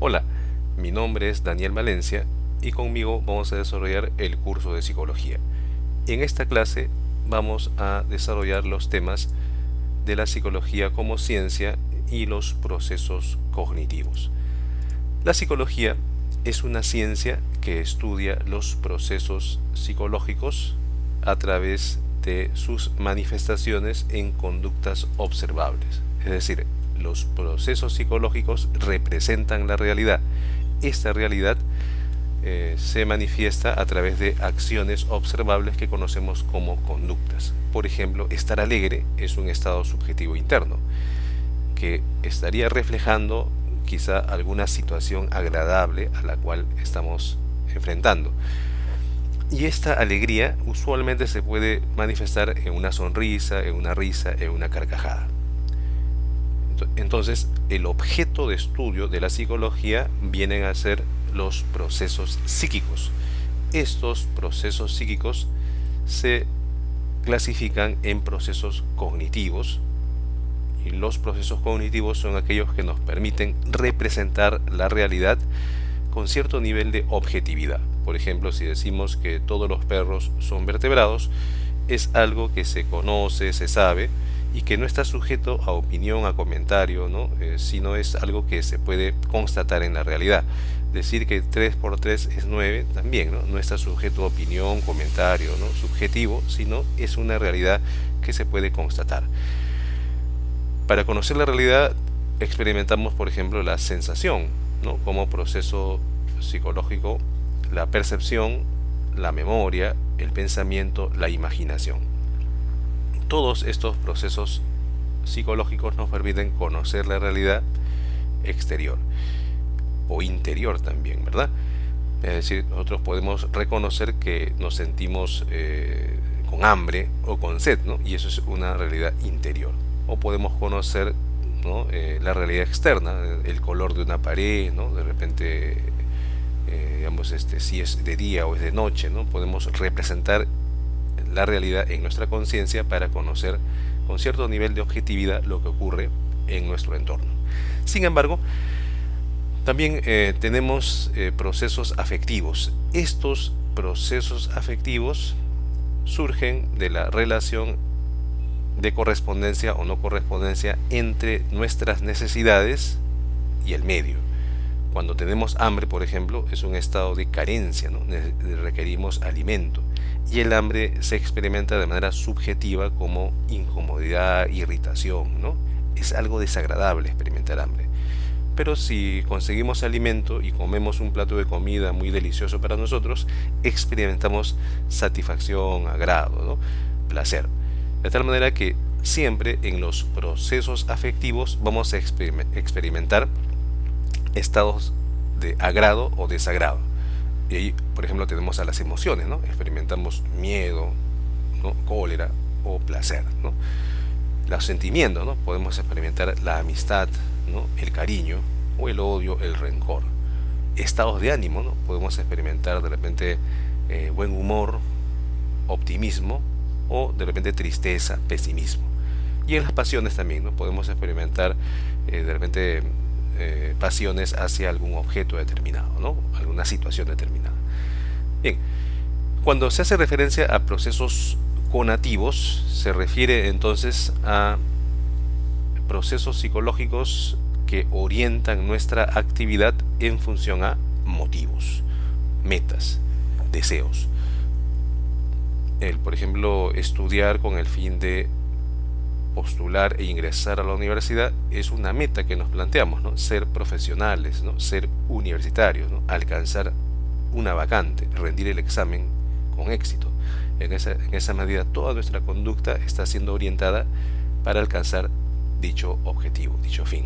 Hola, mi nombre es Daniel Valencia y conmigo vamos a desarrollar el curso de psicología. En esta clase vamos a desarrollar los temas de la psicología como ciencia y los procesos cognitivos. La psicología es una ciencia que estudia los procesos psicológicos a través de sus manifestaciones en conductas observables. Es decir, los procesos psicológicos representan la realidad. Esta realidad se manifiesta a través de acciones observables que conocemos como conductas. Por ejemplo, estar alegre es un estado subjetivo interno que estaría reflejando quizá alguna situación agradable a la cual estamos enfrentando. Y esta alegría usualmente se puede manifestar en una sonrisa, en una risa, en una carcajada. Entonces, el objeto de estudio de la psicología vienen a ser los procesos psíquicos. Estos procesos psíquicos se clasifican en procesos cognitivos, y los procesos cognitivos son aquellos que nos permiten representar la realidad con cierto nivel de objetividad. Por ejemplo, si decimos que todos los perros son vertebrados, es algo que se conoce, se sabe y que no está sujeto a opinión, a comentario, ¿no? Sino es algo que se puede constatar en la realidad. Decir que 3 por 3 es 9 también, ¿no? No está sujeto a opinión, comentario, ¿no? Subjetivo, sino es una realidad que se puede constatar. Para conocer la realidad experimentamos, por ejemplo, la sensación, ¿no? Como proceso psicológico, la percepción, la memoria, el pensamiento, la imaginación. Todos estos procesos psicológicos nos permiten conocer la realidad exterior o interior también, ¿verdad? Es decir, nosotros podemos reconocer que nos sentimos con hambre o con sed, ¿no? Y eso es una realidad interior. O podemos conocer, ¿no? La realidad externa, el color de una pared, ¿no? De repente, digamos, si es de día o es de noche, ¿no? Podemos representar la realidad en nuestra conciencia para conocer con cierto nivel de objetividad lo que ocurre en nuestro entorno. Sin embargo, también tenemos procesos afectivos. Estos procesos afectivos surgen de la relación de correspondencia o no correspondencia entre nuestras necesidades y el medio. Cuando tenemos hambre, por ejemplo, es un estado de carencia, ¿no? Requerimos alimento. Y el hambre se experimenta de manera subjetiva como incomodidad, irritación, ¿no? Es algo desagradable experimentar hambre. Pero si conseguimos alimento y comemos un plato de comida muy delicioso para nosotros, experimentamos satisfacción, agrado, ¿no? Placer. De tal manera que siempre en los procesos afectivos vamos a experimentar estados de agrado o desagrado. Y ahí, por ejemplo, tenemos a las emociones, ¿no? Experimentamos miedo, ¿no? Cólera o placer, ¿no? Los sentimientos, ¿no? Podemos experimentar la amistad, ¿no? El cariño o el odio, el rencor. Estados de ánimo, ¿no? Podemos experimentar de repente buen humor, optimismo o de repente tristeza, pesimismo. Y en las pasiones también, ¿no? Podemos experimentar de repente pasiones hacia algún objeto determinado, ¿no? Alguna situación determinada. Bien, cuando se hace referencia a procesos conativos, se refiere entonces a procesos psicológicos que orientan nuestra actividad en función a motivos, metas, deseos. Por ejemplo, estudiar con el fin de postular e ingresar a la universidad es una meta que nos planteamos, ¿no? Ser profesionales, ¿no? Ser universitarios, ¿no? Alcanzar una vacante, rendir el examen con éxito. En esa medida toda nuestra conducta está siendo orientada para alcanzar dicho objetivo, dicho fin.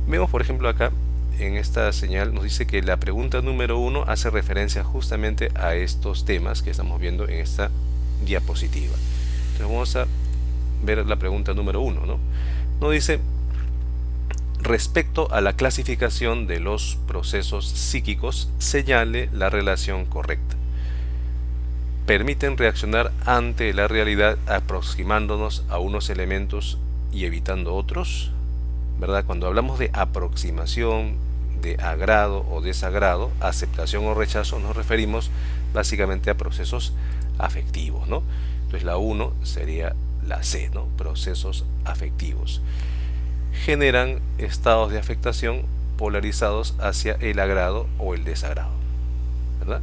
Vemos, por ejemplo, acá en esta señal nos dice que la pregunta número 1 hace referencia justamente a estos temas que estamos viendo en esta diapositiva. Entonces vamos a ver la pregunta número 1, ¿no? Nos dice: respecto a la clasificación de los procesos psíquicos, señale la relación correcta. Permiten reaccionar ante la realidad aproximándonos a unos elementos y evitando otros, ¿verdad? Cuando hablamos de aproximación, de agrado o desagrado, aceptación o rechazo, nos referimos básicamente a procesos afectivos, ¿no? Entonces la 1 sería la C, ¿no? Procesos afectivos. Generan estados de afectación polarizados hacia el agrado o el desagrado, ¿verdad?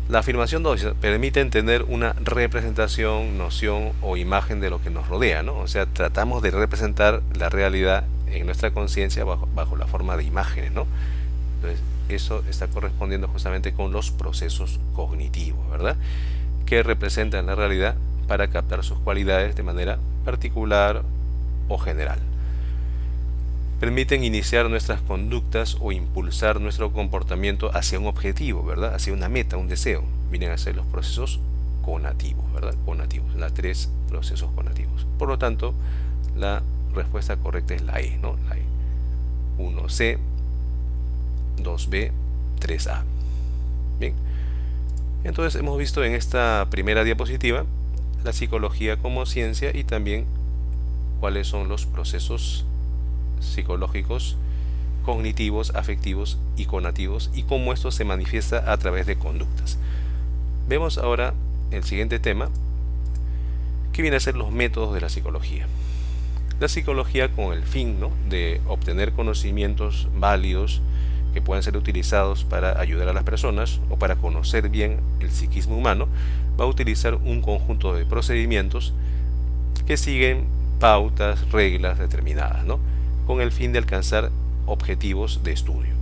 La afirmación 2 permite entender una representación, noción o imagen de lo que nos rodea, ¿no? O sea, tratamos de representar la realidad en nuestra conciencia bajo la forma de imágenes, ¿no? Entonces, eso está correspondiendo justamente con los procesos cognitivos, ¿verdad? Que representan la realidad para captar sus cualidades de manera particular o general. Permiten iniciar nuestras conductas o impulsar nuestro comportamiento hacia un objetivo, ¿verdad? Hacia una meta, un deseo. Vienen a ser los procesos conativos, ¿verdad? Conativos, los 3 procesos conativos. Por lo tanto, la respuesta correcta es la E, ¿no? La E. 1C, 2B, 3A. Bien. Entonces hemos visto en esta primera diapositiva la psicología como ciencia y también cuáles son los procesos psicológicos, cognitivos, afectivos y conativos y cómo esto se manifiesta a través de conductas. Vemos ahora el siguiente tema, que viene a ser los métodos de la psicología. La psicología, con el fin, ¿no?, de obtener conocimientos válidos que puedan ser utilizados para ayudar a las personas o para conocer bien el psiquismo humano, va a utilizar un conjunto de procedimientos que siguen pautas, reglas determinadas, ¿no?, con el fin de alcanzar objetivos de estudio.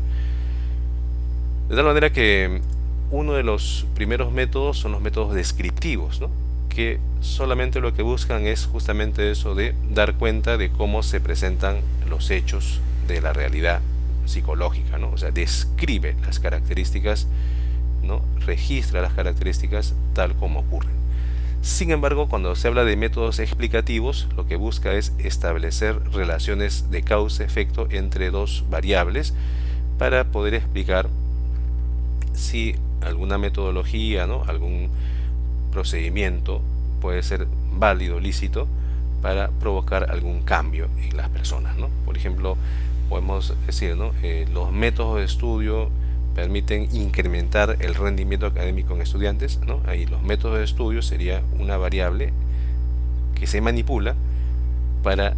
De tal manera que uno de los primeros métodos son los métodos descriptivos, ¿no?, que solamente lo que buscan es justamente eso de dar cuenta de cómo se presentan los hechos de la realidad psicológica, ¿no? O sea, describe las características, ¿no?, registra las características tal como ocurren. Sin embargo, cuando se habla de métodos explicativos, lo que busca es establecer relaciones de causa-efecto entre dos variables para poder explicar si alguna metodología, ¿no?, algún procedimiento puede ser válido, lícito, para provocar algún cambio en las personas, ¿no? Por ejemplo, podemos decir, ¿no?, los métodos de estudio permiten incrementar el rendimiento académico en estudiantes, ¿no? Ahí los métodos de estudio sería una variable que se manipula para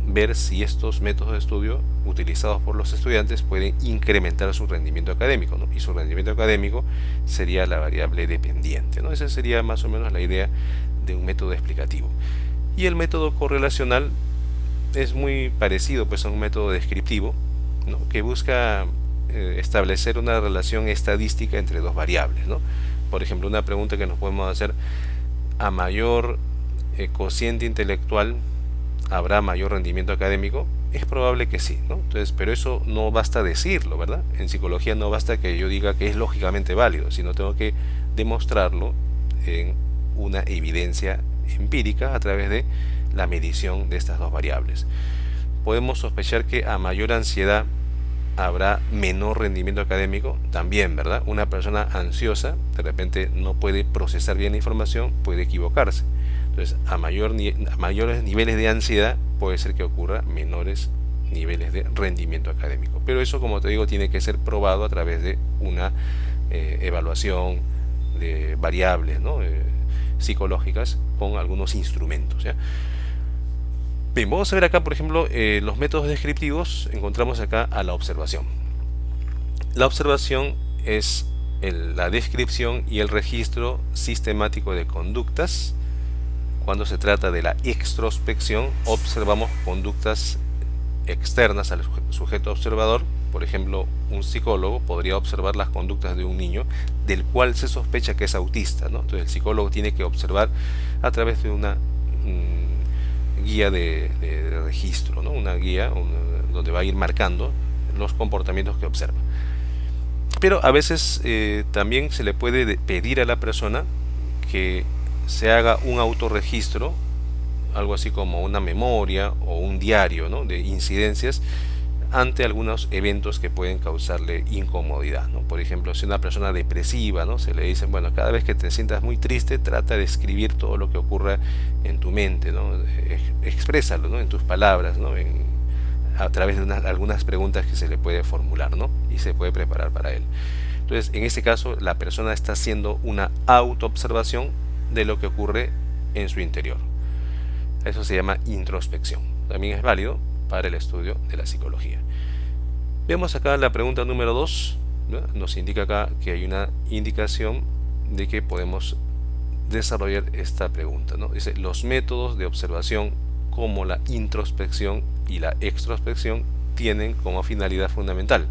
ver si estos métodos de estudio utilizados por los estudiantes pueden incrementar su rendimiento académico, ¿no? Y su rendimiento académico sería la variable dependiente, ¿no? Esa sería más o menos la idea de un método explicativo. Y el método correlacional es muy parecido, pues, a un método descriptivo, ¿no?, que busca establecer una relación estadística entre dos variables, ¿no? Por ejemplo, una pregunta que nos podemos hacer: a mayor cociente intelectual, ¿habrá mayor rendimiento académico? Es probable que sí, ¿no? Entonces, pero eso no basta decirlo, ¿verdad? En psicología no basta que yo diga que es lógicamente válido, sino tengo que demostrarlo en una evidencia empírica a través de la medición de estas dos variables. Podemos sospechar que a mayor ansiedad habrá menor rendimiento académico también, ¿verdad? Una persona ansiosa de repente no puede procesar bien la información, puede equivocarse. Entonces, a mayores niveles de ansiedad puede ser que ocurra menores niveles de rendimiento académico. Pero eso, como te digo, tiene que ser probado a través de una evaluación de variables, ¿no?, psicológicas con algunos instrumentos, ¿ya? Bien, vamos a ver acá, por ejemplo, los métodos descriptivos. Encontramos acá a la observación. La observación es la descripción y el registro sistemático de conductas. Cuando se trata de la extrospección, observamos conductas externas al sujeto observador. Por ejemplo, un psicólogo podría observar las conductas de un niño del cual se sospecha que es autista, ¿no? Entonces el psicólogo tiene que observar a través de una guía de registro, ¿no?, una guía donde va a ir marcando los comportamientos que observa. Pero a veces también se le puede pedir a la persona que se haga un autorregistro, algo así como una memoria o un diario, ¿no?, de incidencias ante algunos eventos que pueden causarle incomodidad, ¿no? Por ejemplo, si una persona depresiva, ¿no?, se le dice, bueno, cada vez que te sientas muy triste, trata de escribir todo lo que ocurra en tu mente, ¿no? Exprésalo, ¿no?, en tus palabras, ¿no?, a través de algunas preguntas que se le puede formular, ¿no? Y se puede preparar para él. Entonces, en este caso, la persona está haciendo una autoobservación de lo que ocurre en su interior. Eso se llama introspección. También es válido para el estudio de la psicología. Vemos acá la pregunta número 2, ¿no? Nos indica acá que hay una indicación de que podemos desarrollar esta pregunta, ¿no? Dice, los métodos de observación como la introspección y la extrospección tienen como finalidad fundamental,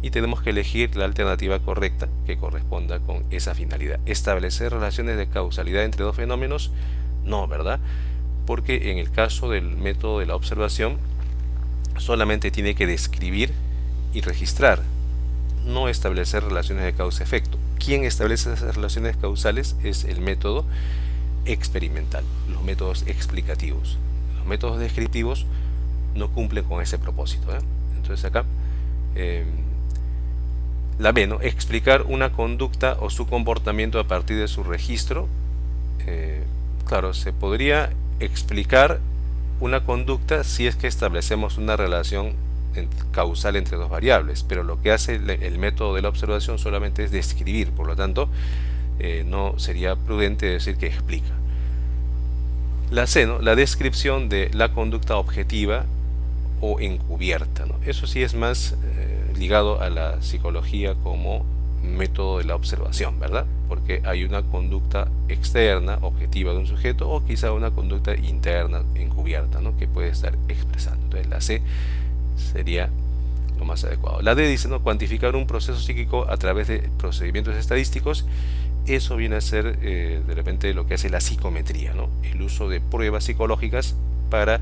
y tenemos que elegir la alternativa correcta que corresponda con esa finalidad. ¿Establecer relaciones de causalidad entre dos fenómenos? No, ¿verdad? Porque en el caso del método de la observación solamente tiene que describir y registrar, no establecer relaciones de causa-efecto. Quien establece esas relaciones causales es el método experimental, los métodos explicativos. Los métodos descriptivos no cumplen con ese propósito, ¿eh? Entonces acá la B, ¿no? Explicar una conducta o su comportamiento a partir de su registro. Claro, se podría explicar una conducta si es que establecemos una relación causal entre dos variables, pero lo que hace el método de la observación solamente es describir, por lo tanto no sería prudente decir que explica. La C, ¿no? La descripción de la conducta objetiva o encubierta, ¿no? Eso sí es más ligado a la psicología como método de la observación, ¿verdad? Porque hay una conducta externa, objetiva de un sujeto, o quizá una conducta interna, encubierta, ¿no? Que puede estar expresando. Entonces la C sería lo más adecuado. La D dice, ¿no? Cuantificar un proceso psíquico a través de procedimientos estadísticos. Eso viene a ser de repente lo que hace la psicometría, ¿no? El uso de pruebas psicológicas para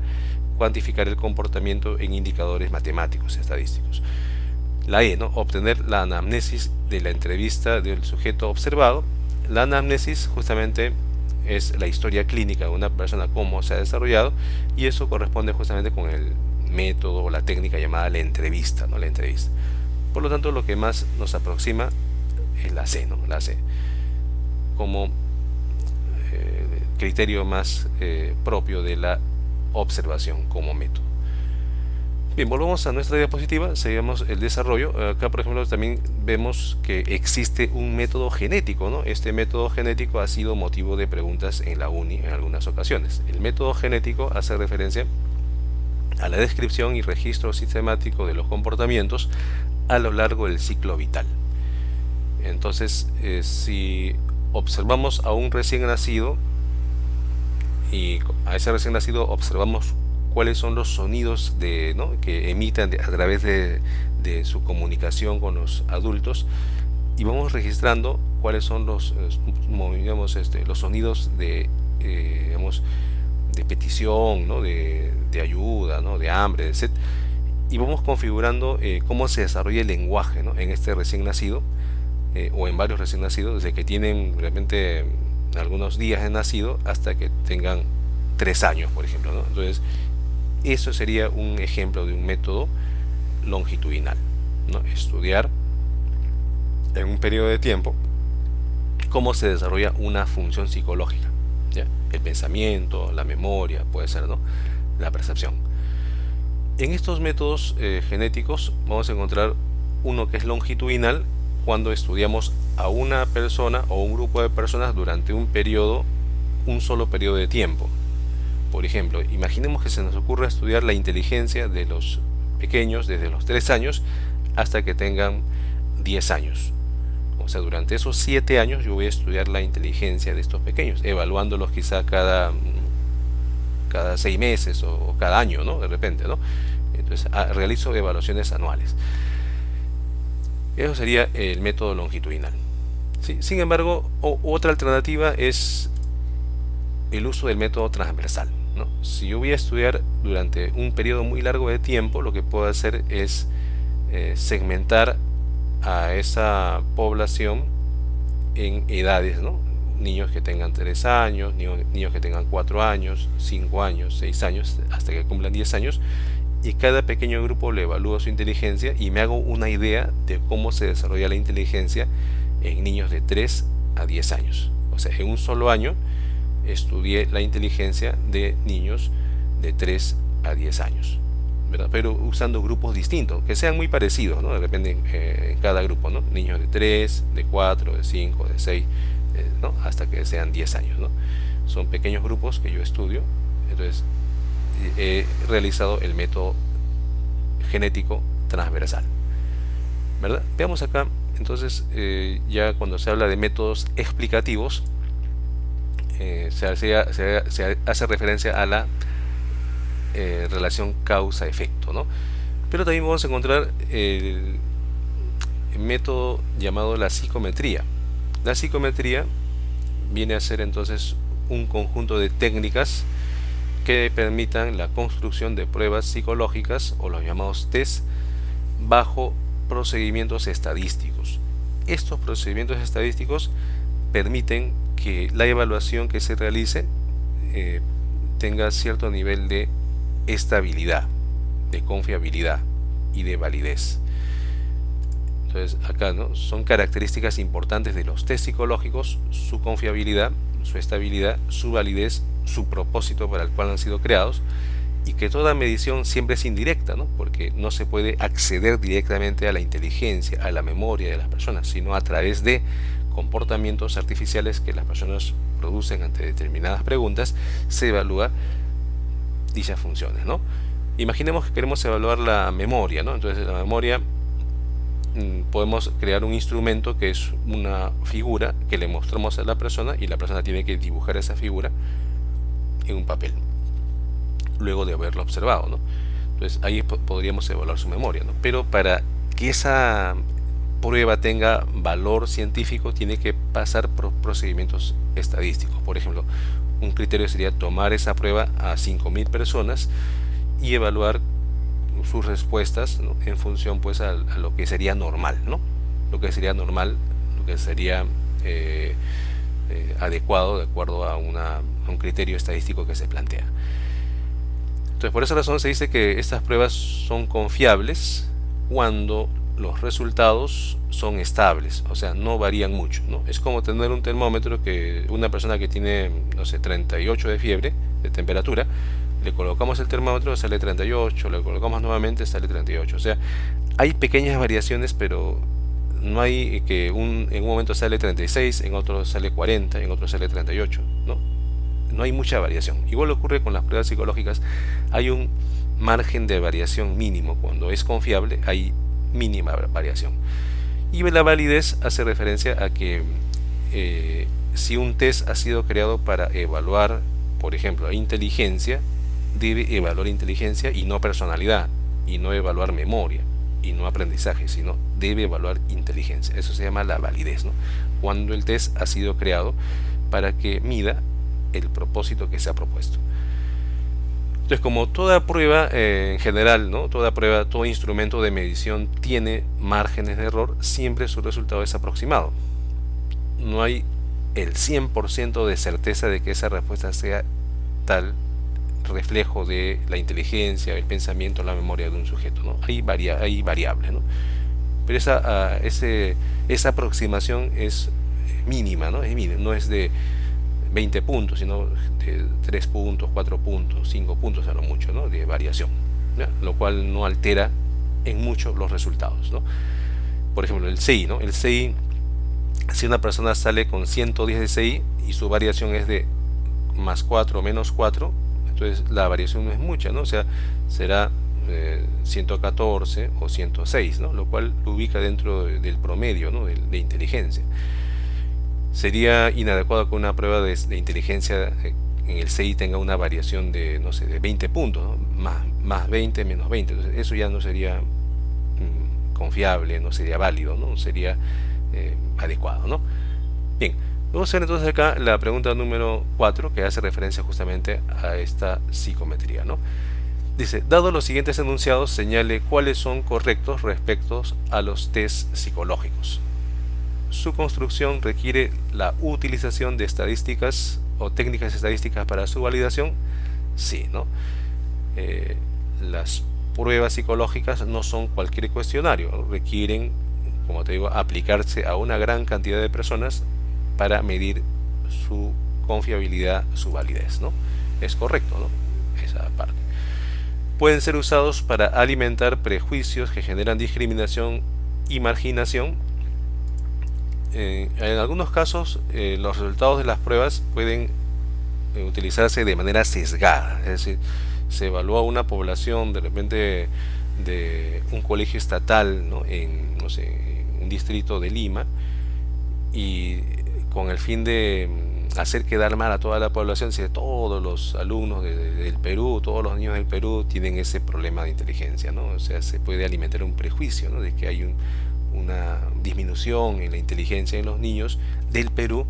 cuantificar el comportamiento en indicadores matemáticos estadísticos. La E, ¿no? Obtener la anamnesis de la entrevista del sujeto observado. La anamnesis justamente es la historia clínica de una persona, cómo se ha desarrollado, y eso corresponde justamente con el método o la técnica llamada la entrevista, ¿no? La entrevista. Por lo tanto, lo que más nos aproxima es la C, ¿no? La C como criterio más propio de la observación como método. Bien, volvemos a nuestra diapositiva, seguimos el desarrollo. Acá, por ejemplo, también vemos que existe un método genético, ¿no? Este método genético ha sido motivo de preguntas en la uni en algunas ocasiones. El método genético hace referencia a la descripción y registro sistemático de los comportamientos a lo largo del ciclo vital. Entonces, si observamos a un recién nacido y a ese recién nacido observamos cuáles son los sonidos ¿no? que emitan a través de su comunicación con los adultos, y vamos registrando cuáles son los los sonidos digamos, de petición, ¿no? de ayuda, ¿no? de hambre, etc. Y vamos configurando cómo se desarrolla el lenguaje, ¿no? en este recién nacido, o en varios recién nacidos, desde que tienen realmente algunos días de nacido hasta que tengan 3 años, por ejemplo, ¿no? Entonces, eso sería un ejemplo de un método longitudinal, ¿no? Estudiar en un periodo de tiempo cómo se desarrolla una función psicológica, ¿ya? El pensamiento, la memoria, puede ser, ¿no? La percepción. En estos métodos genéticos vamos a encontrar uno que es longitudinal, cuando estudiamos a una persona o un grupo de personas durante un solo periodo de tiempo. Por ejemplo, imaginemos que se nos ocurre estudiar la inteligencia de los pequeños desde los 3 años hasta que tengan 10 años. O sea, durante esos 7 años yo voy a estudiar la inteligencia de estos pequeños, evaluándolos quizá cada 6 meses o cada año, ¿no? De repente, ¿no? Entonces realizo evaluaciones anuales. Eso sería el método longitudinal. ¿Sí? Sin embargo, otra alternativa es el uso del método transversal, ¿no? Si yo voy a estudiar durante un periodo muy largo de tiempo, lo que puedo hacer es segmentar a esa población en edades, ¿no? Niños que tengan 3 años, niños que tengan 4 años, 5 años, 6 años, hasta que cumplan 10 años, y cada pequeño grupo le evalúo su inteligencia y me hago una idea de cómo se desarrolla la inteligencia en niños de 3 a 10 años. O sea, en un solo año estudié la inteligencia de niños de 3 a 10 años. ¿verdad? Pero usando grupos distintos, que sean muy parecidos, ¿no? De repente en cada grupo, ¿no? Niños de 3, de 4, de 5, de 6, ¿no? Hasta que sean 10 años, ¿no? Son pequeños grupos que yo estudio, entonces he realizado el método genético transversal, ¿verdad? Veamos acá, entonces, ya cuando se habla de métodos explicativos, se hace referencia a la relación causa-efecto, ¿no? Pero también vamos a encontrar el método llamado la psicometría. La psicometría viene a ser entonces un conjunto de técnicas que permitan la construcción de pruebas psicológicas o los llamados test bajo procedimientos estadísticos. Estos procedimientos estadísticos permiten que la evaluación que se realice tenga cierto nivel de estabilidad, de confiabilidad y de validez. Entonces acá, ¿no?, son características importantes de los test psicológicos: su confiabilidad, su estabilidad, su validez, su propósito para el cual han sido creados, y que toda medición siempre es indirecta, ¿no?, porque no se puede acceder directamente a la inteligencia, a la memoria de las personas, sino a través de comportamientos artificiales que las personas producen ante determinadas preguntas. Se evalúa dichas funciones, ¿no? Imaginemos que queremos evaluar la memoria, ¿no? Entonces la memoria, podemos crear un instrumento que es una figura que le mostramos a la persona, y la persona tiene que dibujar esa figura en un papel luego de haberlo observado, ¿no? Entonces ahí podríamos evaluar su memoria, ¿no? Pero para que esa prueba tenga valor científico, tiene que pasar por procedimientos estadísticos. Por ejemplo, un criterio sería tomar esa prueba a 5.000 personas y evaluar sus respuestas, ¿no?, en función pues a lo que sería normal, ¿no? Lo que sería normal, lo que sería adecuado de acuerdo a un criterio estadístico que se plantea. Entonces, por esa razón se dice que estas pruebas son confiables cuando los resultados son estables, o sea, no varían mucho, ¿no? Es como tener un termómetro que una persona que tiene, no sé, 38 de fiebre, de temperatura, le colocamos el termómetro, sale 38, le colocamos nuevamente, sale 38. O sea, hay pequeñas variaciones, pero no hay que en un momento sale 36, en otro sale 40, en otro sale 38, ¿no? No hay mucha variación. Igual ocurre con las pruebas psicológicas, hay un margen de variación mínimo. Cuando es confiable hay mínima variación. Y la validez hace referencia a que si un test ha sido creado para evaluar, por ejemplo, inteligencia, debe evaluar inteligencia y no personalidad, y no evaluar memoria y no aprendizaje, sino debe evaluar inteligencia. Eso se llama la validez, ¿no? Cuando el test ha sido creado para que mida el propósito que se ha propuesto. Entonces, como toda prueba en general, ¿no?, toda prueba, todo instrumento de medición tiene márgenes de error, siempre su resultado es aproximado. No hay el 100% de certeza de que esa respuesta sea tal reflejo de la inteligencia, el pensamiento, la memoria de un sujeto, ¿no? Hay variables, ¿no? Pero esa aproximación es mínima, ¿no? Es mínima, no es de 20 puntos, sino de 3 puntos, 4 puntos, 5 puntos a lo mucho, ¿no?, de variación, ¿ya? Lo cual no altera en mucho los resultados, ¿no? Por ejemplo, el CI, ¿no? El CI, si una persona sale con 110 de CI y su variación es de más 4 o menos 4, entonces la variación no es mucha, ¿no? O sea, será 114 o 106, ¿no? Lo cual lo ubica dentro del promedio, ¿no?, de inteligencia. Sería inadecuado que una prueba de inteligencia en el CI tenga una variación de, no sé, de 20 puntos, ¿no?, más 20, menos 20. Entonces, eso ya no sería confiable, no sería válido, no sería adecuado, ¿no? Bien, vamos a hacer entonces acá la pregunta número 4, que hace referencia justamente a esta psicometría, ¿no? Dice: dado los siguientes enunciados, señale cuáles son correctos respecto a los test psicológicos. Su construcción requiere la utilización de estadísticas o técnicas estadísticas para su validación. Sí, ¿no? Las pruebas psicológicas no son cualquier cuestionario, ¿no? Requieren, como te digo, aplicarse a una gran cantidad de personas para medir su confiabilidad, su validez, ¿no? Es correcto, ¿no?, esa parte. pueden ser usados para alimentar prejuicios que generan discriminación y marginación. En algunos casos, los resultados de las pruebas pueden utilizarse de manera sesgada, es decir, se evalúa una población de repente de un colegio estatal, ¿no? En, no sé, en un distrito de Lima, y con el fin de hacer quedar mal a toda la población, si todos los alumnos del Perú, todos los niños del Perú tienen ese problema de inteligencia, ¿no? O sea, se puede alimentar un prejuicio, ¿no? De que hay una disminución en la inteligencia en los niños del Perú,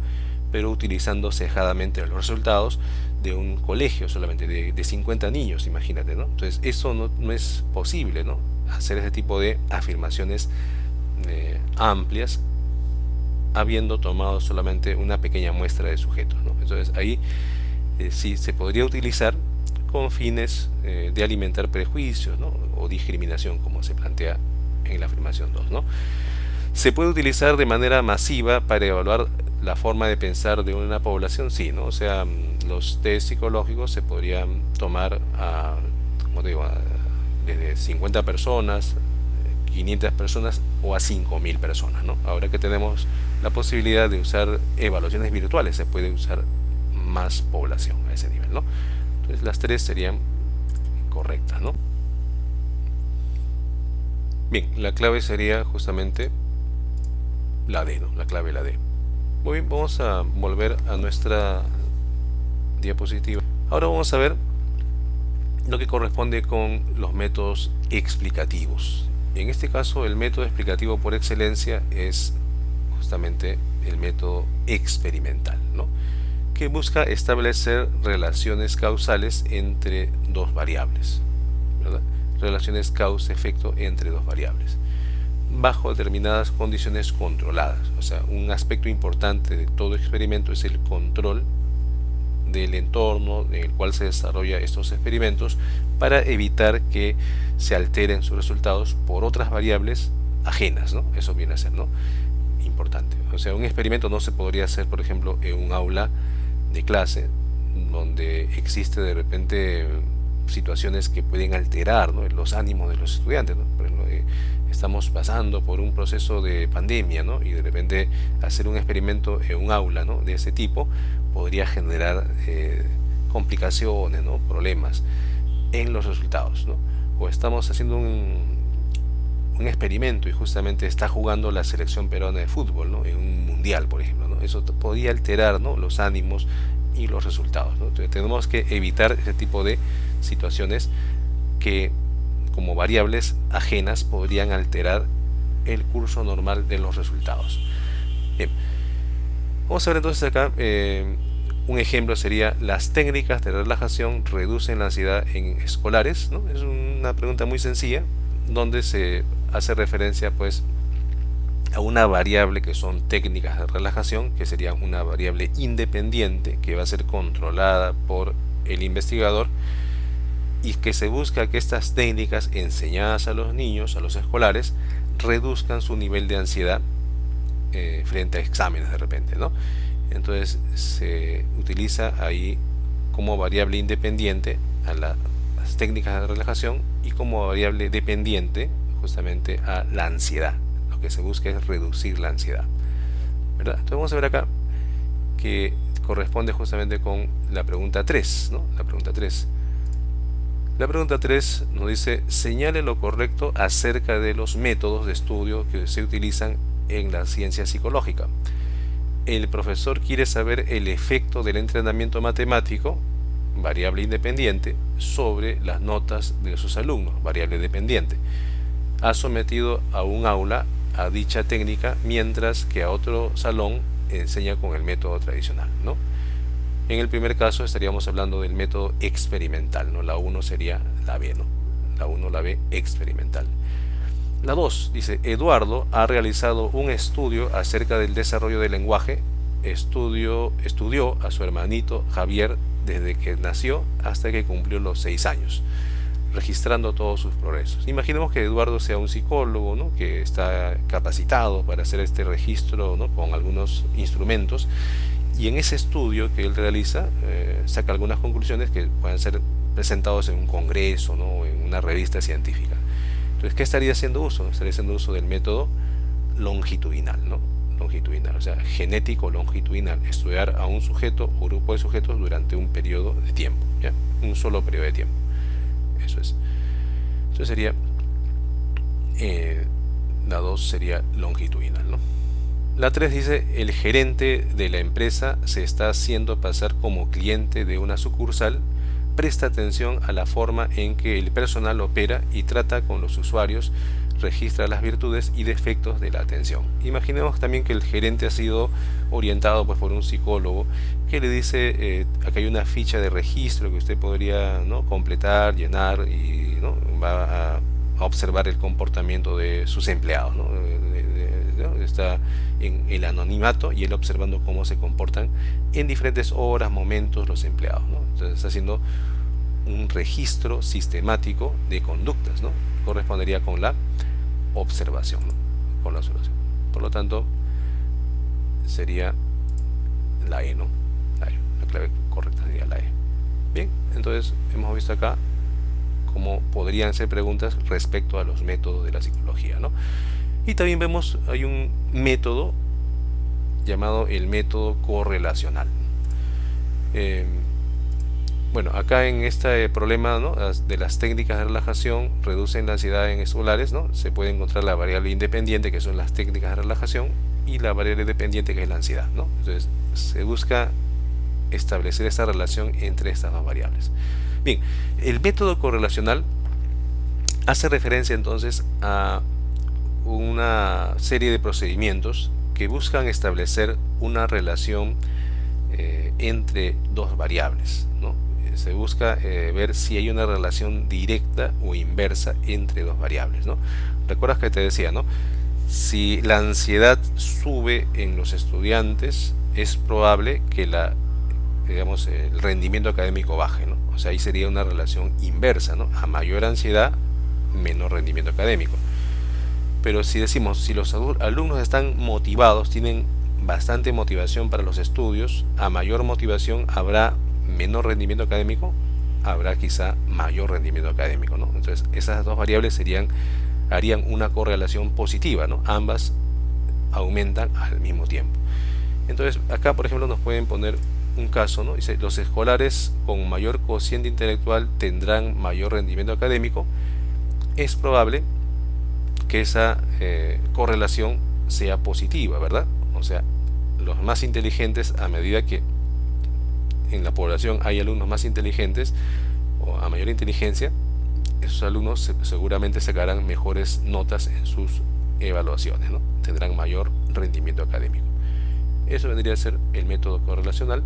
pero utilizando cejadamente los resultados de un colegio solamente de 50 niños, imagínate, ¿no? Entonces eso no es posible, ¿no? Hacer ese tipo de afirmaciones amplias habiendo tomado solamente una pequeña muestra de sujetos, ¿no? Entonces ahí sí se podría utilizar con fines de alimentar prejuicios, ¿no? O discriminación, como se plantea en la afirmación 2, ¿no? ¿Se puede utilizar de manera masiva para evaluar la forma de pensar de una población? Sí, ¿no? O sea, los test psicológicos se podrían tomar como te digo, desde 50 personas, 500 personas o a 5000 personas, ¿no? Ahora que tenemos la posibilidad de usar evaluaciones virtuales, se puede usar más población a ese nivel, ¿no? Entonces las tres serían correctas, ¿no? Bien, la clave sería justamente la D, ¿no? La clave la D. Muy bien, vamos a volver a nuestra diapositiva. Ahora vamos a ver lo que corresponde con los métodos explicativos. En este caso, el método explicativo por excelencia es justamente el método experimental, ¿no? Que busca establecer relaciones causales entre dos variables, ¿verdad? Relaciones causa-efecto entre dos variables, bajo determinadas condiciones controladas. O sea, un aspecto importante de todo experimento es el control del entorno en el cual se desarrolla estos experimentos para evitar que se alteren sus resultados por otras variables ajenas, ¿no? Eso viene a ser, ¿no? Importante. O sea, un experimento no se podría hacer, por ejemplo, en un aula de clase donde existe de repente situaciones que pueden alterar, ¿no? Los ánimos de los estudiantes, ¿no? Por ejemplo, estamos pasando por un proceso de pandemia, ¿no? Y de repente hacer un experimento en un aula, ¿no? De ese tipo podría generar complicaciones, ¿no? Problemas en los resultados, ¿no? O estamos haciendo un experimento y justamente está jugando la selección peruana de fútbol, ¿no? En un mundial, por ejemplo, ¿no? Eso podría alterar, ¿no? Los ánimos y los resultados, ¿no? Entonces tenemos que evitar ese tipo de situaciones que como variables ajenas podrían alterar el curso normal de los resultados. Bien, vamos a ver entonces acá un ejemplo sería: las técnicas de relajación reducen la ansiedad en escolares, ¿no? Es una pregunta muy sencilla donde se hace referencia pues a una variable que son técnicas de relajación, que sería una variable independiente que va a ser controlada por el investigador, y que se busca que estas técnicas enseñadas a los niños, a los escolares, reduzcan su nivel de ansiedad frente a exámenes de repente, ¿no? Entonces se utiliza ahí como variable independiente a las técnicas de relajación y como variable dependiente justamente a la ansiedad. Lo que se busca es reducir la ansiedad, ¿verdad? Entonces vamos a ver acá que corresponde justamente con la pregunta 3, ¿no? La pregunta 3. La pregunta 3 nos dice: señale lo correcto acerca de los métodos de estudio que se utilizan en la ciencia psicológica. El profesor quiere saber el efecto del entrenamiento matemático, variable independiente, sobre las notas de sus alumnos, variable dependiente. Ha sometido a un aula a dicha técnica, mientras que a otro salón enseña con el método tradicional, ¿no? En el primer caso estaríamos hablando del método experimental, ¿no? La 1 sería la B, ¿no? La 1, la B, experimental. La 2 dice: Eduardo ha realizado un estudio acerca del desarrollo del lenguaje. Estudió a su hermanito Javier desde que nació hasta que cumplió los 6 años, registrando todos sus progresos. Imaginemos que Eduardo sea un psicólogo, ¿no? Que está capacitado para hacer este registro, ¿no? Con algunos instrumentos, y en ese estudio que él realiza saca algunas conclusiones que pueden ser presentados en un congreso, ¿no? O en una revista científica. Entonces, ¿qué estaría haciendo uso? Estaría haciendo uso del método longitudinal, ¿no? Longitudinal, o sea, genético longitudinal, estudiar a un sujeto o grupo de sujetos durante un periodo de tiempo, ¿ya? Un solo periodo de tiempo. Eso es. Entonces sería, la 2 sería longitudinal, ¿no? La 3 dice, el gerente de la empresa se está haciendo pasar como cliente de una sucursal. Presta atención a la forma en que el personal opera y trata con los usuarios, registra las virtudes y defectos de la atención. Imaginemos también que el gerente ha sido orientado pues, por un psicólogo que le dice, acá hay una ficha de registro que usted podría, ¿no?, completar, llenar, y, ¿no?, va a observar el comportamiento de sus empleados, ¿no? ¿No? Está en el anonimato y él observando cómo se comportan en diferentes horas, momentos los empleados, ¿no? Entonces está haciendo un registro sistemático de conductas, ¿no? Correspondería con la observación, ¿no? Con la observación. Por lo tanto, sería la E, ¿no? La E, la clave correcta sería la E. Bien, entonces hemos visto acá cómo podrían ser preguntas respecto a los métodos de la psicología, ¿no? Y también vemos, hay un método llamado el método correlacional. Bueno, acá en este problema, ¿no?, de las técnicas de relajación reducen la ansiedad en escolares, ¿no? Se puede encontrar la variable independiente, que son las técnicas de relajación, y la variable dependiente, que es la ansiedad, ¿no? Entonces se busca establecer esta relación entre estas dos variables. Bien, el método correlacional hace referencia entonces a una serie de procedimientos que buscan establecer una relación entre dos variables, ¿no? Se busca ver si hay una relación directa o inversa entre dos variables, ¿no? ¿Recuerdas que te decía, no? Si la ansiedad sube en los estudiantes, es probable que digamos, el rendimiento académico baje, ¿no? O sea, ahí sería una relación inversa, ¿no? A mayor ansiedad, menor rendimiento académico. Pero si decimos, si los alumnos están motivados, tienen bastante motivación para los estudios, a mayor motivación habrá menor rendimiento académico, habrá quizá mayor rendimiento académico, ¿no? Entonces esas dos variables harían una correlación positiva, ¿no? Ambas aumentan al mismo tiempo. Entonces acá, por ejemplo, nos pueden poner un caso, ¿no? Dice, los escolares con mayor cociente intelectual tendrán mayor rendimiento académico. Es probable que esa correlación sea positiva, ¿verdad? O sea, los más inteligentes, a medida que en la población hay alumnos más inteligentes o a mayor inteligencia, esos alumnos seguramente sacarán mejores notas en sus evaluaciones, ¿no? Tendrán mayor rendimiento académico. Eso vendría a ser el método correlacional,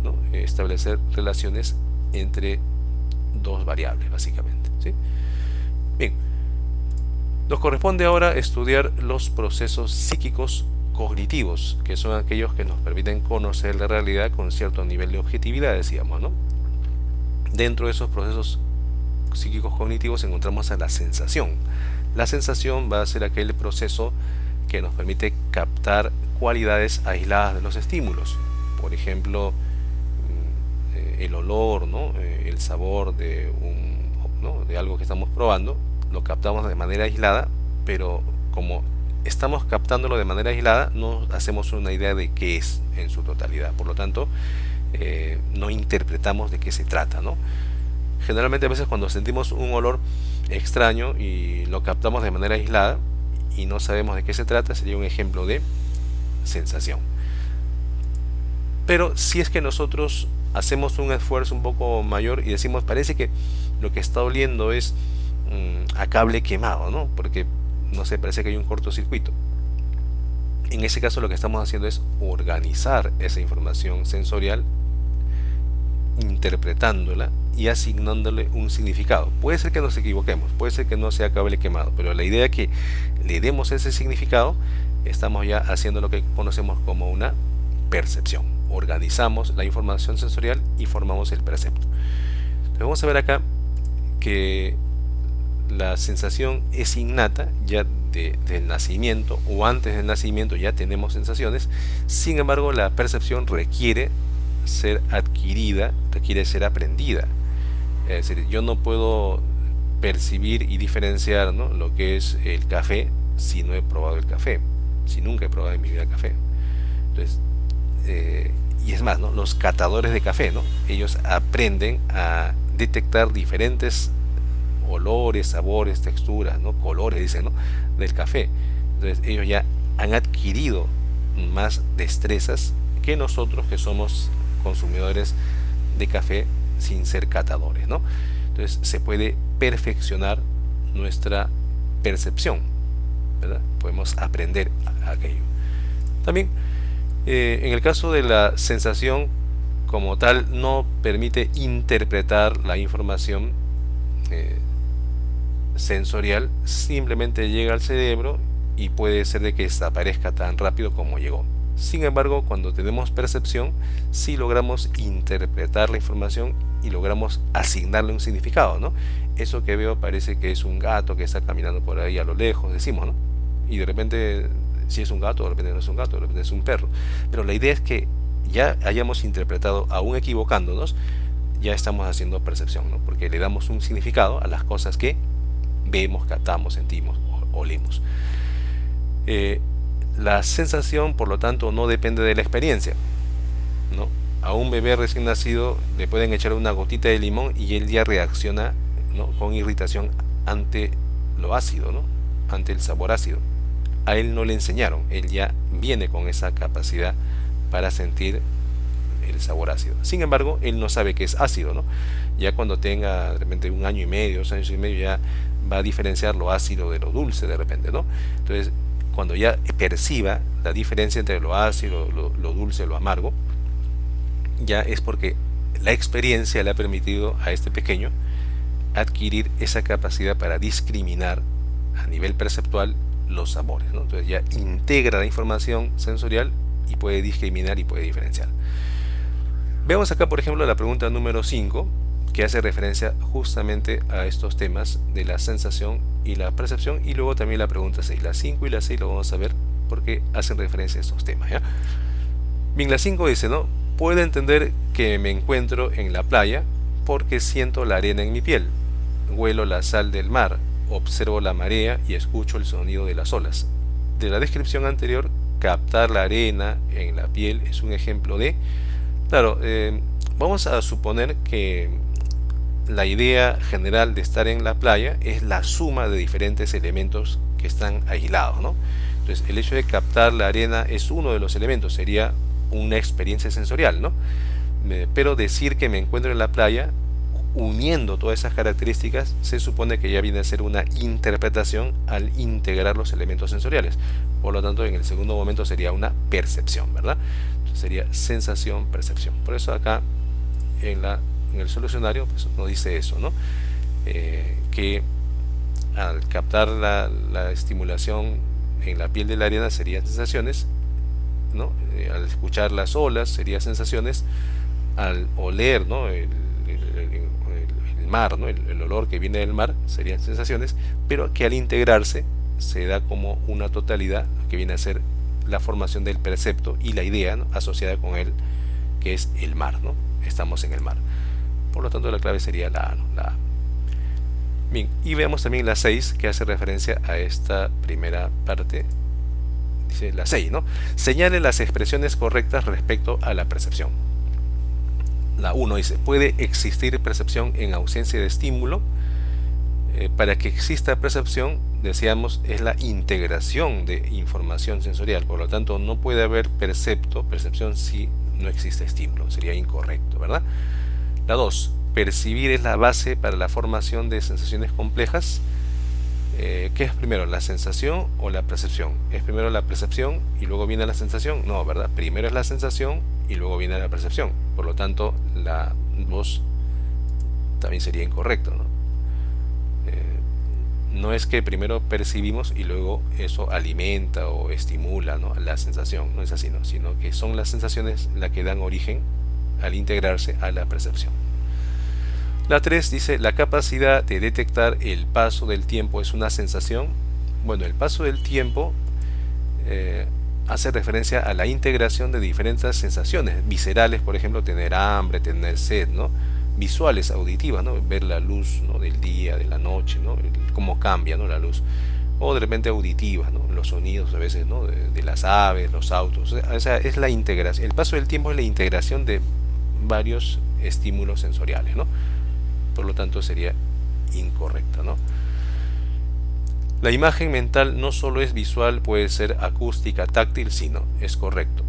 ¿no? Establecer relaciones entre dos variables, básicamente, ¿sí? Bien, nos corresponde ahora estudiar los procesos psíquicos cognitivos, que son aquellos que nos permiten conocer la realidad con cierto nivel de objetividad, decíamos, ¿no? Dentro de esos procesos psíquicos cognitivos encontramos a la sensación. La sensación va a ser aquel proceso que nos permite captar cualidades aisladas de los estímulos. Por ejemplo, el olor, ¿no? El sabor ¿no?, de algo que estamos probando, lo captamos de manera aislada, pero como estamos captándolo de manera aislada, no hacemos una idea de qué es en su totalidad. Por lo tanto, no interpretamos de qué se trata, ¿no? Generalmente a veces cuando sentimos un olor extraño y lo captamos de manera aislada y no sabemos de qué se trata, sería un ejemplo de sensación. Pero si es que nosotros hacemos un esfuerzo un poco mayor y decimos, parece que lo que está oliendo es a cable quemado, ¿no? Porque, no sé, parece que hay un cortocircuito. En ese caso lo que estamos haciendo es organizar esa información sensorial, interpretándola y asignándole un significado. Puede ser que nos equivoquemos, puede ser que no sea cable quemado, pero la idea es que le demos ese significado, estamos ya haciendo lo que conocemos como una percepción. Organizamos la información sensorial y formamos el precepto. Entonces vamos a ver acá que la sensación es innata, ya del nacimiento o antes del nacimiento ya tenemos sensaciones. Sin embargo, la percepción requiere ser adquirida, requiere ser aprendida. Es decir, yo no puedo percibir y diferenciar, ¿no?, lo que es el café si no he probado el café, si nunca he probado en mi vida café. Entonces, y es más, ¿no?, los catadores de café, ¿no?, ellos aprenden a detectar diferentes olores, sabores, texturas, ¿no?, colores, dicen, ¿no?, del café. Entonces ellos ya han adquirido más destrezas que nosotros, que somos consumidores de café sin ser catadores, ¿no? Entonces se puede perfeccionar nuestra percepción, ¿verdad? Podemos aprender aquello. También, en el caso de la sensación como tal, no permite interpretar la información eh, sensorial, simplemente llega al cerebro y puede ser de que desaparezca tan rápido como llegó. Sin embargo, cuando tenemos percepción, sí logramos interpretar la información y logramos asignarle un significado, ¿no? Eso que veo parece que es un gato que está caminando por ahí a lo lejos, decimos, ¿no? Y de repente, si es un gato, de repente no es un gato, de repente es un perro. Pero la idea es que ya hayamos interpretado, aún equivocándonos, ya estamos haciendo percepción, ¿no? Porque le damos un significado a las cosas que vemos, captamos, sentimos o olemos. La sensación, por lo tanto, no depende de la experiencia, ¿no? A un bebé recién nacido le pueden echar una gotita de limón y él ya reacciona, ¿no?, con irritación ante lo ácido, ¿no?, ante el sabor ácido. A él no le enseñaron, él ya viene con esa capacidad para sentir el sabor ácido. Sin embargo, él no sabe que es ácido, ¿no? Ya cuando tenga de repente un año y medio, 2 años y medio, ya va a diferenciar lo ácido de lo dulce de repente, ¿no? Entonces, cuando ya perciba la diferencia entre lo ácido, lo dulce, lo amargo, ya es porque la experiencia le ha permitido a este pequeño adquirir esa capacidad para discriminar a nivel perceptual los sabores, ¿no? Entonces ya integra la información sensorial y puede discriminar y puede diferenciar. Veamos acá, por ejemplo, la pregunta número 5, que hace referencia justamente a estos temas de la sensación y la percepción, y luego también la pregunta 6. La 5 y la 6 lo vamos a ver porque hacen referencia a estos temas, ¿ya? Bien, la 5 dice, ¿no? Puedo entender que me encuentro en la playa porque siento la arena en mi piel, huelo la sal del mar, observo la marea y escucho el sonido de las olas. De la descripción anterior, captar la arena en la piel es un ejemplo de... Claro, vamos a suponer que la idea general de estar en la playa es la suma de diferentes elementos que están aislados, ¿no? Entonces, el hecho de captar la arena es uno de los elementos, sería una experiencia sensorial, ¿no? Pero decir que me encuentro en la playa, uniendo todas esas características, se supone que ya viene a ser una interpretación al integrar los elementos sensoriales. Por lo tanto, en el segundo momento sería una percepción, ¿verdad? Entonces sería sensación, percepción. Por eso acá en el solucionario pues, nos dice eso, ¿no? Que al captar la estimulación en la piel de la arena serían sensaciones, ¿no? Al escuchar las olas serían sensaciones, al oler, ¿no?, el mar, ¿no?, el olor que viene del mar serían sensaciones, pero que al integrarse se da como una totalidad que viene a ser la formación del percepto y la idea, ¿no?, asociada con él, que es el mar, ¿no? Estamos en el mar. Por lo tanto, la clave sería la A, ¿no? La A. Bien, y veamos también la 6, que hace referencia a esta primera parte. Dice la 6, ¿no? Señale las expresiones correctas respecto a la percepción. La 1 dice, ¿puede existir percepción en ausencia de estímulo? Para que exista percepción, decíamos, es la integración de información sensorial. Por lo tanto, no puede haber percepción si no existe estímulo. Sería incorrecto, ¿verdad? La 2, percibir es la base para la formación de sensaciones complejas. ¿Qué es primero, la sensación o la percepción? ¿Es primero la percepción y luego viene la sensación? No, ¿verdad? Primero es la sensación y luego viene la percepción. Por lo tanto, la 2 también sería incorrecto, ¿no? No es que primero percibimos y luego eso alimenta o estimula, ¿no?, la sensación. No es así, ¿no? Sino que son las sensaciones las que dan origen al integrarse a la percepción. La 3 dice, la capacidad de detectar el paso del tiempo es una sensación. Bueno, el paso del tiempo hace referencia a la integración de diferentes sensaciones viscerales, por ejemplo, tener hambre, tener sed, ¿no? visuales, auditivas, ¿no? Ver la luz, ¿no? Del día, de la noche, ¿no? Cómo cambia, ¿no? La luz. O de repente auditivas, ¿no? Los sonidos a veces, ¿no? De las aves, los autos. O sea, es la integración. El paso del tiempo es la integración de varios estímulos sensoriales, ¿no? Por lo tanto sería incorrecta, ¿no? La imagen mental no solo es visual, puede ser acústica, táctil, sino es correcto.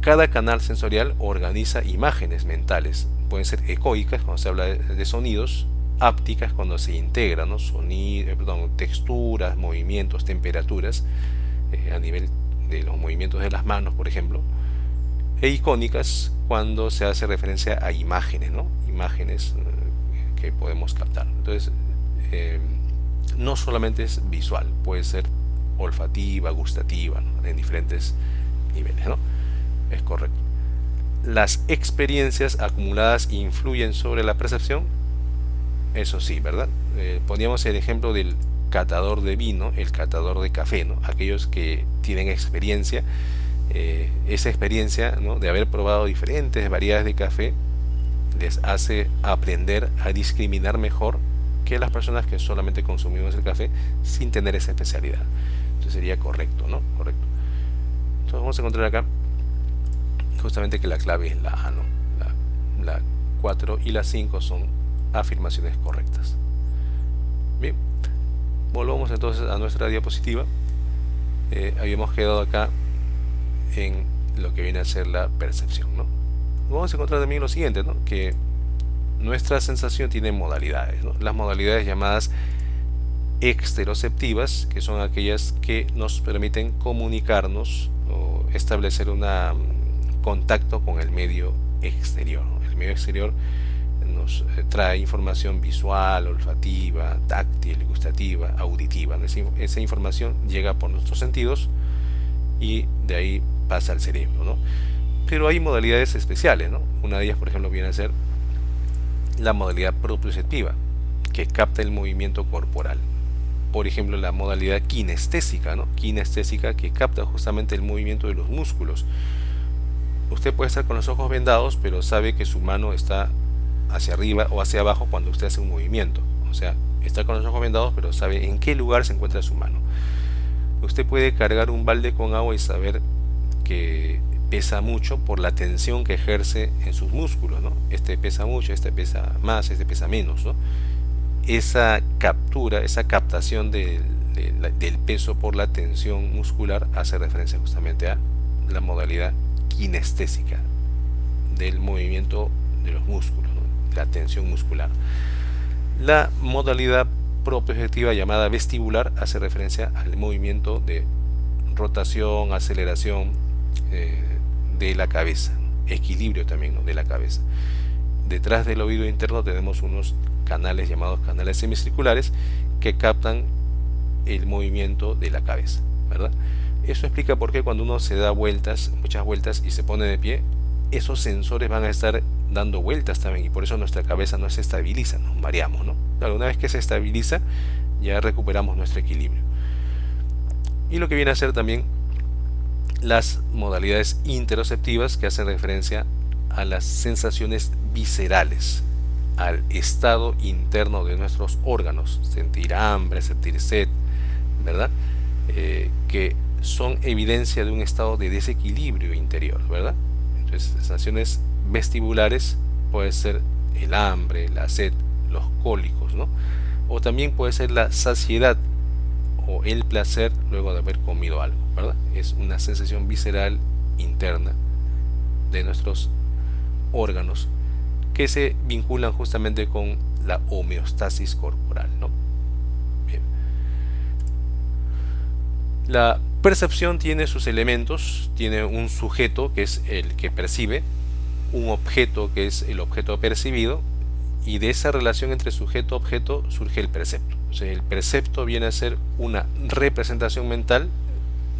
Cada canal sensorial organiza imágenes mentales. Pueden ser ecoicas cuando se habla de sonidos, ápticas cuando se integra, ¿no? Texturas, movimientos, temperaturas a nivel de los movimientos de las manos, por ejemplo, e icónicas cuando se hace referencia a imágenes, ¿no? Imágenes que podemos captar. Entonces, no solamente es visual, puede ser olfativa, gustativa, ¿no? En diferentes niveles, ¿no? Es correcto. Las experiencias acumuladas influyen sobre la percepción. Eso sí, ¿verdad? Poníamos el ejemplo del catador de vino, el catador de café, ¿no? Aquellos que tienen experiencia, esa experiencia, ¿no? De haber probado diferentes variedades de café les hace aprender a discriminar mejor que las personas que solamente consumimos el café sin tener esa especialidad. Entonces sería correcto, ¿no? Correcto. Entonces vamos a encontrar acá justamente que la clave es la A, ¿no? La 4 y la 5 son afirmaciones correctas. Bien, volvamos entonces a nuestra diapositiva. Habíamos quedado acá en lo que viene a ser la percepción, ¿no? Vamos a encontrar también lo siguiente, ¿no? Que nuestra sensación tiene modalidades, ¿no? Las modalidades llamadas exteroceptivas, que son aquellas que nos permiten comunicarnos o establecer un contacto con el medio exterior, ¿no? El medio exterior nos trae información visual, olfativa, táctil, gustativa, auditiva, ¿no? Esa información llega por nuestros sentidos y de ahí pasa al cerebro, ¿no? Pero hay modalidades especiales, ¿no? Una de ellas, por ejemplo, viene a ser la modalidad propioceptiva, que capta el movimiento corporal. Por ejemplo, la modalidad kinestésica, ¿no? Kinestésica, que capta justamente el movimiento de los músculos. Usted puede estar con los ojos vendados, pero sabe que su mano está hacia arriba o hacia abajo cuando usted hace un movimiento. O sea, está con los ojos vendados, pero sabe en qué lugar se encuentra su mano. Usted puede cargar un balde con agua y saber que pesa mucho por la tensión que ejerce en sus músculos, ¿no? Este pesa mucho, este pesa más, este pesa menos, ¿no? Esa captura, esa captación del peso por la tensión muscular hace referencia justamente a la modalidad kinestésica del movimiento de los músculos, ¿no? La tensión muscular. La modalidad propioceptiva llamada vestibular hace referencia al movimiento de rotación, aceleración de la cabeza, equilibrio también, ¿no? De la cabeza. Detrás del oído interno tenemos unos canales llamados canales semicirculares que captan el movimiento de la cabeza, ¿verdad? Eso explica por qué cuando uno se da vueltas, muchas vueltas y se pone de pie, esos sensores van a estar dando vueltas también y por eso nuestra cabeza no se estabiliza, nos mareamos, ¿no? Claro, una vez que se estabiliza ya recuperamos nuestro equilibrio. Y lo que viene a ser también las modalidades interoceptivas, que hacen referencia a las sensaciones viscerales, al estado interno de nuestros órganos, sentir hambre, sentir sed, ¿verdad? Que son evidencia de un estado de desequilibrio interior, ¿verdad? Entonces, sensaciones vestibulares puede ser el hambre, la sed, los cólicos, ¿no? O también puede ser la saciedad o el placer luego de haber comido algo, ¿verdad? Es una sensación visceral interna de nuestros órganos que se vinculan justamente con la homeostasis corporal, ¿no? Bien. La percepción tiene sus elementos, tiene un sujeto que es el que percibe, un objeto que es el objeto percibido, y de esa relación entre sujeto-objeto surge el percepto. O sea, el percepto viene a ser una representación mental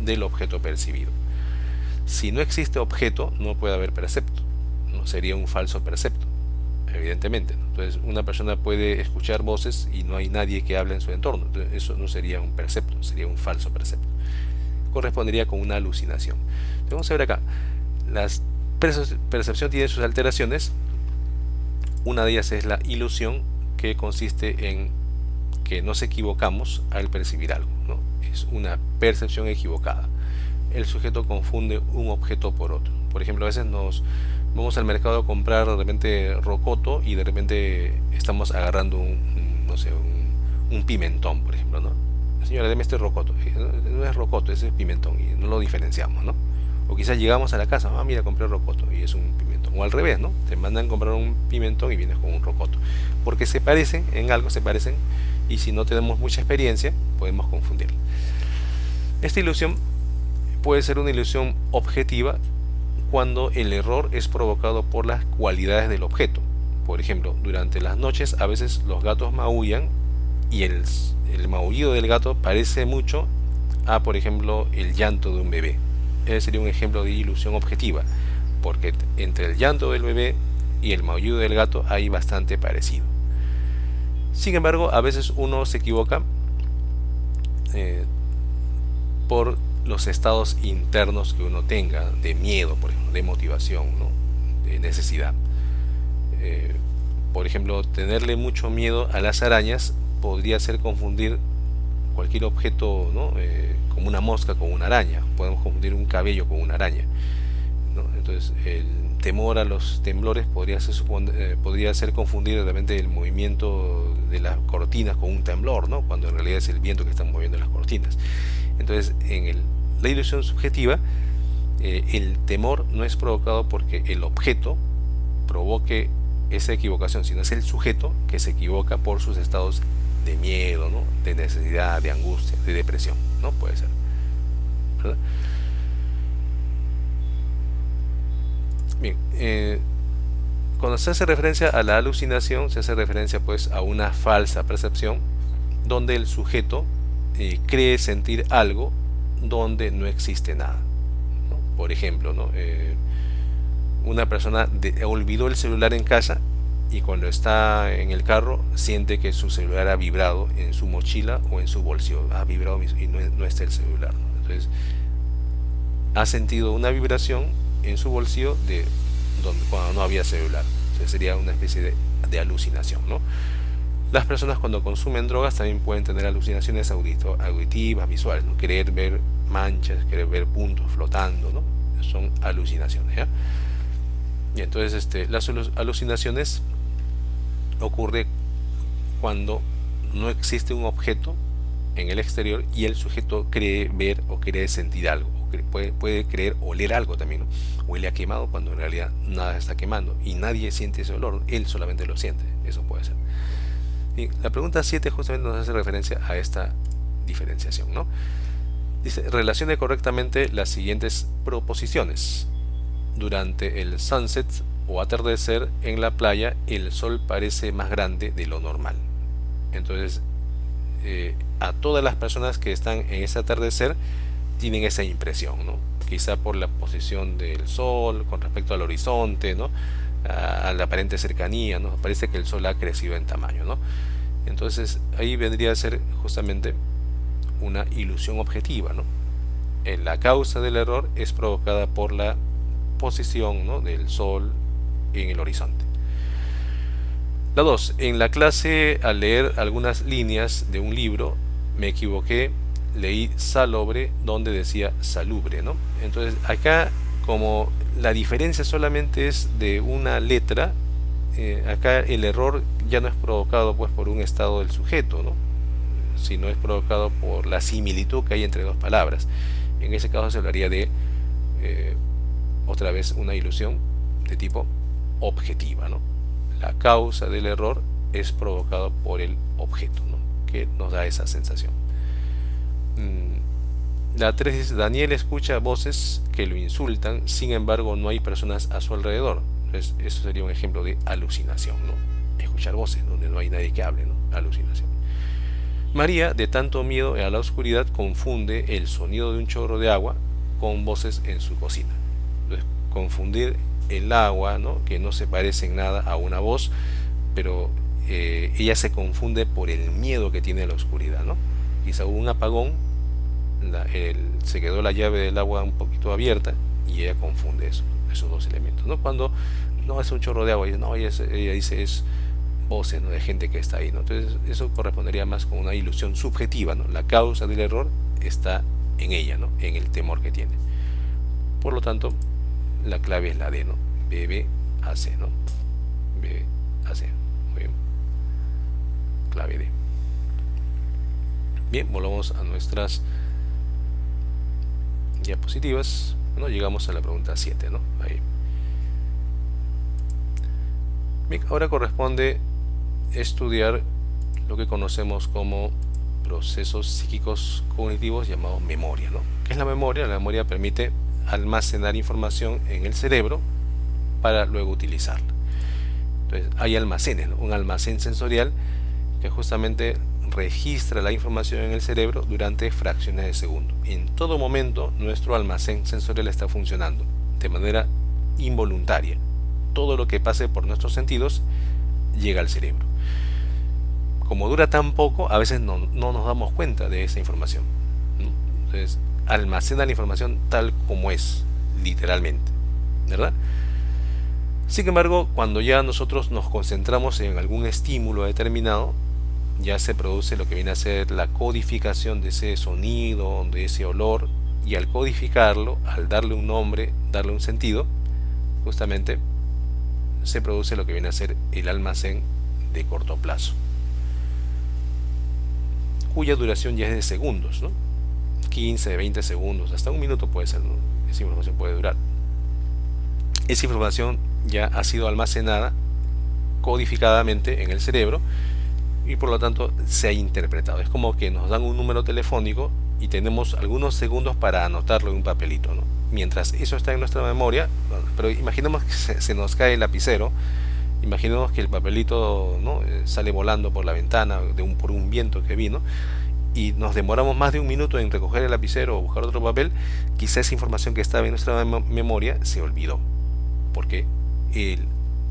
del objeto percibido. Si no existe objeto, no puede haber percepto, ¿no? Sería un falso percepto, evidentemente, ¿no? Entonces, una persona puede escuchar voces y no hay nadie que hable en su entorno. Entonces, eso no sería un percepto, sería un falso percepto. Correspondería con una alucinación. Entonces, vamos a ver acá. La percepción tiene sus alteraciones. Una de ellas es la ilusión, que consiste en que nos equivocamos al percibir algo, ¿no? Es una percepción equivocada. El sujeto confunde un objeto por otro. Por ejemplo, a veces nos vamos al mercado a comprar de repente rocoto y de repente estamos agarrando no sé, un pimentón, por ejemplo, ¿no? Señora, deme este rocoto. No es rocoto, ese es pimentón y no lo diferenciamos, ¿no? O quizás llegamos a la casa, mira, compré rocoto y es un pimentón. O al revés, ¿no? Te mandan comprar un pimentón y vienes con un rocoto. Porque se parecen, en algo se parecen, y si no tenemos mucha experiencia, podemos confundir. Esta ilusión puede ser una ilusión objetiva cuando el error es provocado por las cualidades del objeto. Por ejemplo, durante las noches a veces los gatos maullan y el maullido del gato parece mucho a, por ejemplo, el llanto de un bebé. Ese sería un ejemplo de ilusión objetiva, porque entre el llanto del bebé y el maullido del gato hay bastante parecido. Sin embargo, a veces uno se equivoca por los estados internos que uno tenga, de miedo, por ejemplo, de motivación, ¿no? De necesidad. Por ejemplo, tenerle mucho miedo a las arañas podría ser confundir cualquier objeto, ¿no? Como una mosca con una araña. Podemos confundir un cabello con una araña, ¿no? Entonces, el temor a los temblores podría ser confundir realmente el movimiento de las cortinas con un temblor, ¿no? Cuando en realidad es el viento que está moviendo las cortinas. Entonces, la ilusión subjetiva, el temor no es provocado porque el objeto provoque esa equivocación, sino es el sujeto que se equivoca por sus estados de miedo, ¿no? De necesidad, de angustia, de depresión, ¿no? Puede ser, ¿verdad? Bien, cuando se hace referencia a la alucinación, se hace referencia pues a una falsa percepción donde el sujeto cree sentir algo donde no existe nada, ¿no? Por ejemplo, ¿no? Una persona olvidó el celular en casa y cuando está en el carro siente que su celular ha vibrado en su mochila o en su bolsillo, ha vibrado y no está el celular, ¿no? Entonces ha sentido una vibración en su bolsillo cuando no había celular. Entonces sería una especie de alucinación, ¿no? Las personas cuando consumen drogas también pueden tener alucinaciones auditivas, visuales, ¿no? Querer ver manchas, querer ver puntos flotando, ¿no? Son alucinaciones, ¿ya? Y entonces las alucinaciones ocurre cuando no existe un objeto en el exterior y el sujeto cree ver o cree sentir algo, o puede creer oler algo también, ¿no? Huele a quemado cuando en realidad nada está quemando y nadie siente ese olor, él solamente lo siente. Eso puede ser. Y la pregunta 7 justamente nos hace referencia a esta diferenciación, ¿no? Dice, relacione correctamente las siguientes proposiciones. Durante el sunset o atardecer en la playa, el sol parece más grande de lo normal. Entonces, a todas las personas que están en ese atardecer tienen esa impresión, ¿no? Quizá por la posición del sol con respecto al horizonte, ¿no? A la aparente cercanía, ¿no? Parece que el sol ha crecido en tamaño, ¿no? Entonces ahí vendría a ser justamente una ilusión objetiva, ¿no? La causa del error es provocada por la posición, ¿no? Del sol en el horizonte. La 2. En la clase, al leer algunas líneas de un libro, me equivoqué, leí salobre donde decía salubre, ¿no? Entonces acá, como la diferencia solamente es de una letra, acá el error ya no es provocado pues por un estado del sujeto, ¿no? Sino es provocado por la similitud que hay entre dos palabras. En ese caso se hablaría de otra vez una ilusión de tipo objetiva, ¿no? La causa del error es provocado por el objeto, ¿no? Que nos da esa sensación. La 3 dice, Daniel escucha voces que lo insultan, sin embargo no hay personas a su alrededor. Entonces eso sería un ejemplo de alucinación, ¿no? Escuchar voces donde no hay nadie que hable, ¿no? Alucinación. María, de tanto miedo a la oscuridad, confunde el sonido de un chorro de agua con voces en su cocina. Entonces, confundir el agua, ¿no? Que no se parece en nada a una voz, pero ella se confunde por el miedo que tiene a la oscuridad, ¿no? Quizá hubo un apagón, se quedó la llave del agua un poquito abierta y ella confunde esos dos elementos, ¿no? Cuando no, es un chorro de agua, y no, ella dice es voces, ¿no?, de gente que está ahí, ¿no? Entonces eso correspondería más con una ilusión subjetiva, ¿no? La causa del error está en ella, ¿no?, en el temor que tiene. Por lo tanto, la clave es la D, ¿no? BBAC, ¿no? BBAC. Muy bien. Clave D. Bien, volvamos a nuestras diapositivas. Bueno, llegamos a la pregunta 7, ¿no? Ahí. Bien, ahora corresponde estudiar lo que conocemos como procesos psíquicos cognitivos llamados memoria, ¿no? ¿Qué es la memoria? La memoria permite almacenar información en el cerebro para luego utilizarla. Entonces hay almacenes, ¿no? Un almacén sensorial que justamente registra la información en el cerebro durante fracciones de segundo. En todo momento nuestro almacén sensorial está funcionando de manera involuntaria. Todo lo que pase por nuestros sentidos llega al cerebro. Como dura tan poco, a veces no nos damos cuenta de esa información, ¿no? Entonces almacena la información tal como es, literalmente, ¿verdad? Sin embargo, cuando ya nosotros nos concentramos en algún estímulo determinado, ya se produce lo que viene a ser la codificación de ese sonido, de ese olor, y al codificarlo, al darle un nombre, darle un sentido, justamente se produce lo que viene a ser el almacén de corto plazo, cuya duración ya es de segundos, ¿no? 15, 20 segundos, hasta un minuto puede ser, ¿no? Esa información puede durar. Esa información ya ha sido almacenada codificadamente en el cerebro y por lo tanto se ha interpretado. Es como que nos dan un número telefónico y tenemos algunos segundos para anotarlo en un papelito, ¿no? Mientras eso está en nuestra memoria, pero imaginemos que se nos cae el lapicero, imaginemos que el papelito, ¿no?, sale volando por la ventana por un viento que vino y nos demoramos más de un minuto en recoger el lapicero o buscar otro papel. Quizá esa información que estaba en nuestra memoria se olvidó, porque el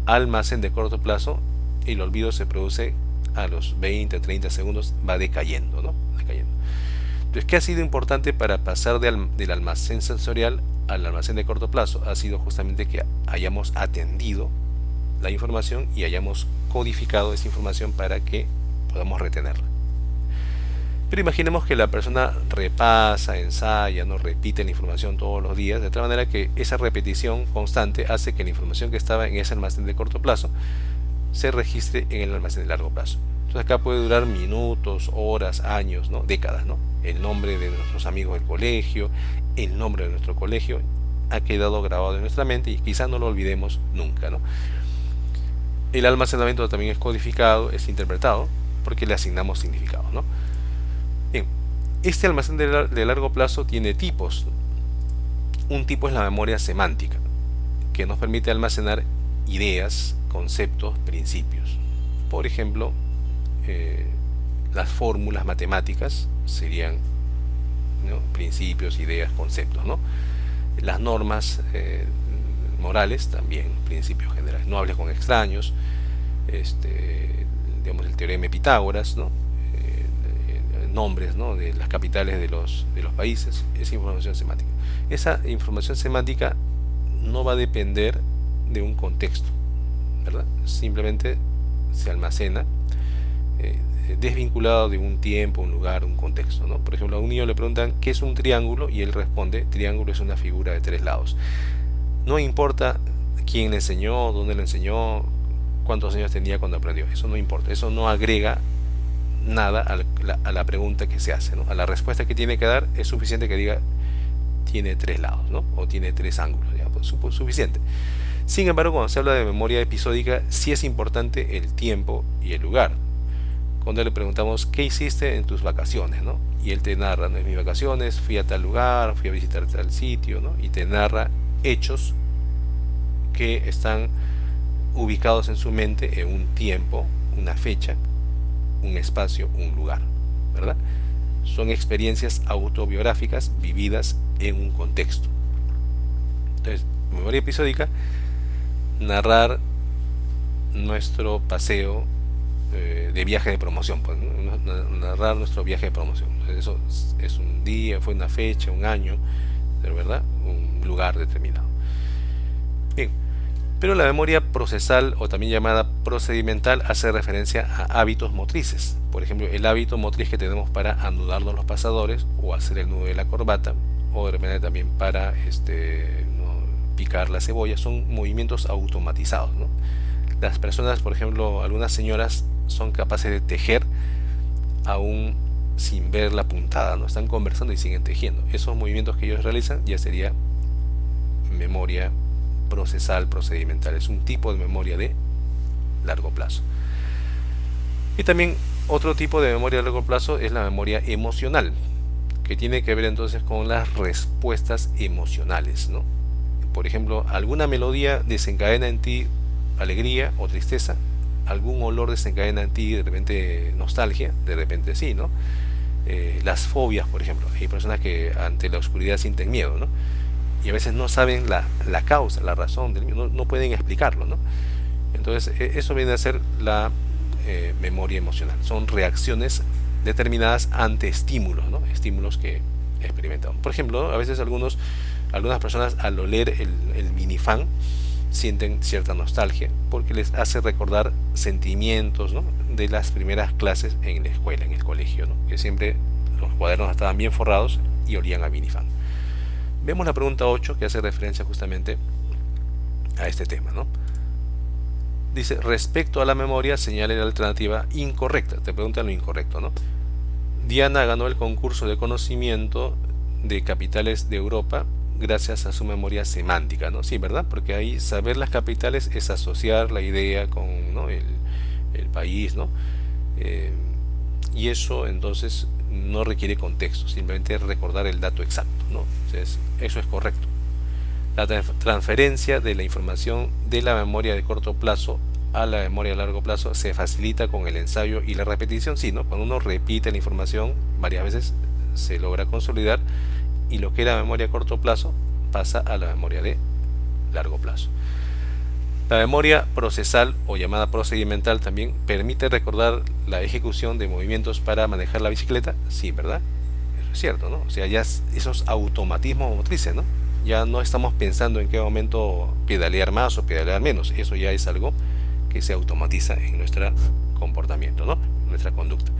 almacén de corto plazo, el olvido se produce a los 20, 30 segundos, va decayendo, ¿no? Decayendo. Entonces, ¿qué ha sido importante para pasar del almacén sensorial al almacén de corto plazo? Ha sido justamente que hayamos atendido la información y hayamos codificado esa información para que podamos retenerla. Pero imaginemos que la persona repasa, ensaya, no repite la información todos los días, de tal manera que esa repetición constante hace que la información que estaba en ese almacén de corto plazo se registre en el almacén de largo plazo. Entonces acá puede durar minutos, horas, años, ¿no?, décadas, ¿no? El nombre de nuestros amigos del colegio, el nombre de nuestro colegio ha quedado grabado en nuestra mente y quizás no lo olvidemos nunca, ¿no? El almacenamiento también es codificado, es interpretado, porque le asignamos significado, ¿no? Bien, este almacén de largo plazo tiene tipos. Un tipo es la memoria semántica, que nos permite almacenar ideas, conceptos, principios. Por ejemplo, las fórmulas matemáticas serían, ¿no?, principios, ideas, conceptos, ¿no? Las normas morales también, principios generales. No hables con extraños, digamos el teorema de Pitágoras, ¿no? Nombres, ¿no?, de las capitales de los países. Esa información semántica. Esa información semántica no va a depender de un contexto, ¿verdad? Simplemente se almacena desvinculado de un tiempo, un lugar, un contexto, ¿no? Por ejemplo, a un niño le preguntan ¿qué es un triángulo? Y él responde: triángulo es una figura de 3 lados. No importa quién le enseñó, dónde le enseñó, cuántos años tenía cuando aprendió. Eso no importa, eso no agrega nada a la pregunta que se hace, ¿no? A la respuesta que tiene que dar es suficiente que diga tiene 3 lados, ¿no? O tiene 3 ángulos, ya, pues, suficiente. Sin embargo, cuando se habla de memoria episódica, sí es importante el tiempo y el lugar. Cuando le preguntamos ¿qué hiciste en tus vacaciones?, ¿no?, y él te narra: ¿no?, en mis vacaciones fui a tal lugar, fui a visitar tal sitio, ¿no?, y te narra hechos que están ubicados en su mente en un tiempo, una fecha, un espacio, un lugar, ¿verdad? Son experiencias autobiográficas vividas en un contexto. Entonces, memoria episódica, narrar nuestro paseo de viaje de promoción, pues, ¿no?, narrar nuestro viaje de promoción. Entonces, eso es un día, fue una fecha, un año, ¿verdad?, un lugar determinado. Bien, Pero la memoria procesal, o también llamada procedimental, hace referencia a hábitos motrices. Por ejemplo, el hábito motriz que tenemos para anudarnos los pasadores o hacer el nudo de la corbata, o de repente también para ¿no? picar la cebolla, son movimientos automatizados, ¿no? Las personas, por ejemplo, algunas señoras son capaces de tejer aún sin ver la puntada, ¿no? Están conversando y siguen tejiendo. Esos movimientos que ellos realizan ya sería memoria procesal procedimental. Es un tipo de memoria de largo plazo. Y también otro tipo de memoria de largo plazo es la memoria emocional, que tiene que ver entonces con las respuestas emocionales, ¿no? Por ejemplo, alguna melodía desencadena en ti alegría o tristeza, algún olor desencadena en ti de repente nostalgia, de repente sí, ¿no? Las fobias, por ejemplo, hay personas que ante la oscuridad sienten miedo, ¿no? Y a veces no saben la causa, la razón del miedo, no pueden explicarlo, ¿no? Entonces eso viene a ser la memoria emocional, son reacciones determinadas ante estímulos, ¿no? Estímulos que experimentamos. Por ejemplo, ¿no? A veces algunas personas al oler el minifán sienten cierta nostalgia porque les hace recordar sentimientos, ¿no? de las primeras clases en la escuela, en el colegio, ¿no? que siempre los cuadernos estaban bien forrados y olían a minifán. Vemos la pregunta 8 que hace referencia justamente a este tema, ¿no? Dice, respecto a la memoria, señale la alternativa incorrecta. Te preguntan lo incorrecto, ¿no? Diana ganó el concurso de conocimiento de capitales de Europa gracias a su memoria semántica, ¿no? Sí, ¿verdad? Porque ahí saber las capitales es asociar la idea con, ¿no? el país, ¿no? Y eso entonces no requiere contexto, simplemente recordar el dato exacto, ¿no? Entonces, eso es correcto. La transferencia de la información de la memoria de corto plazo a la memoria de largo plazo se facilita con el ensayo y la repetición, sí, ¿no? Cuando uno repite la información varias veces se logra consolidar y lo que era memoria a corto plazo pasa a la memoria de largo plazo. La memoria procesal o llamada procedimental también permite recordar la ejecución de movimientos para manejar la bicicleta, sí, ¿verdad? Eso es cierto, ¿no? O sea, ya esos automatismos motrices, ¿no? Ya no estamos pensando en qué momento pedalear más o pedalear menos, eso ya es algo que se automatiza en nuestro comportamiento, ¿no? En nuestra conducta.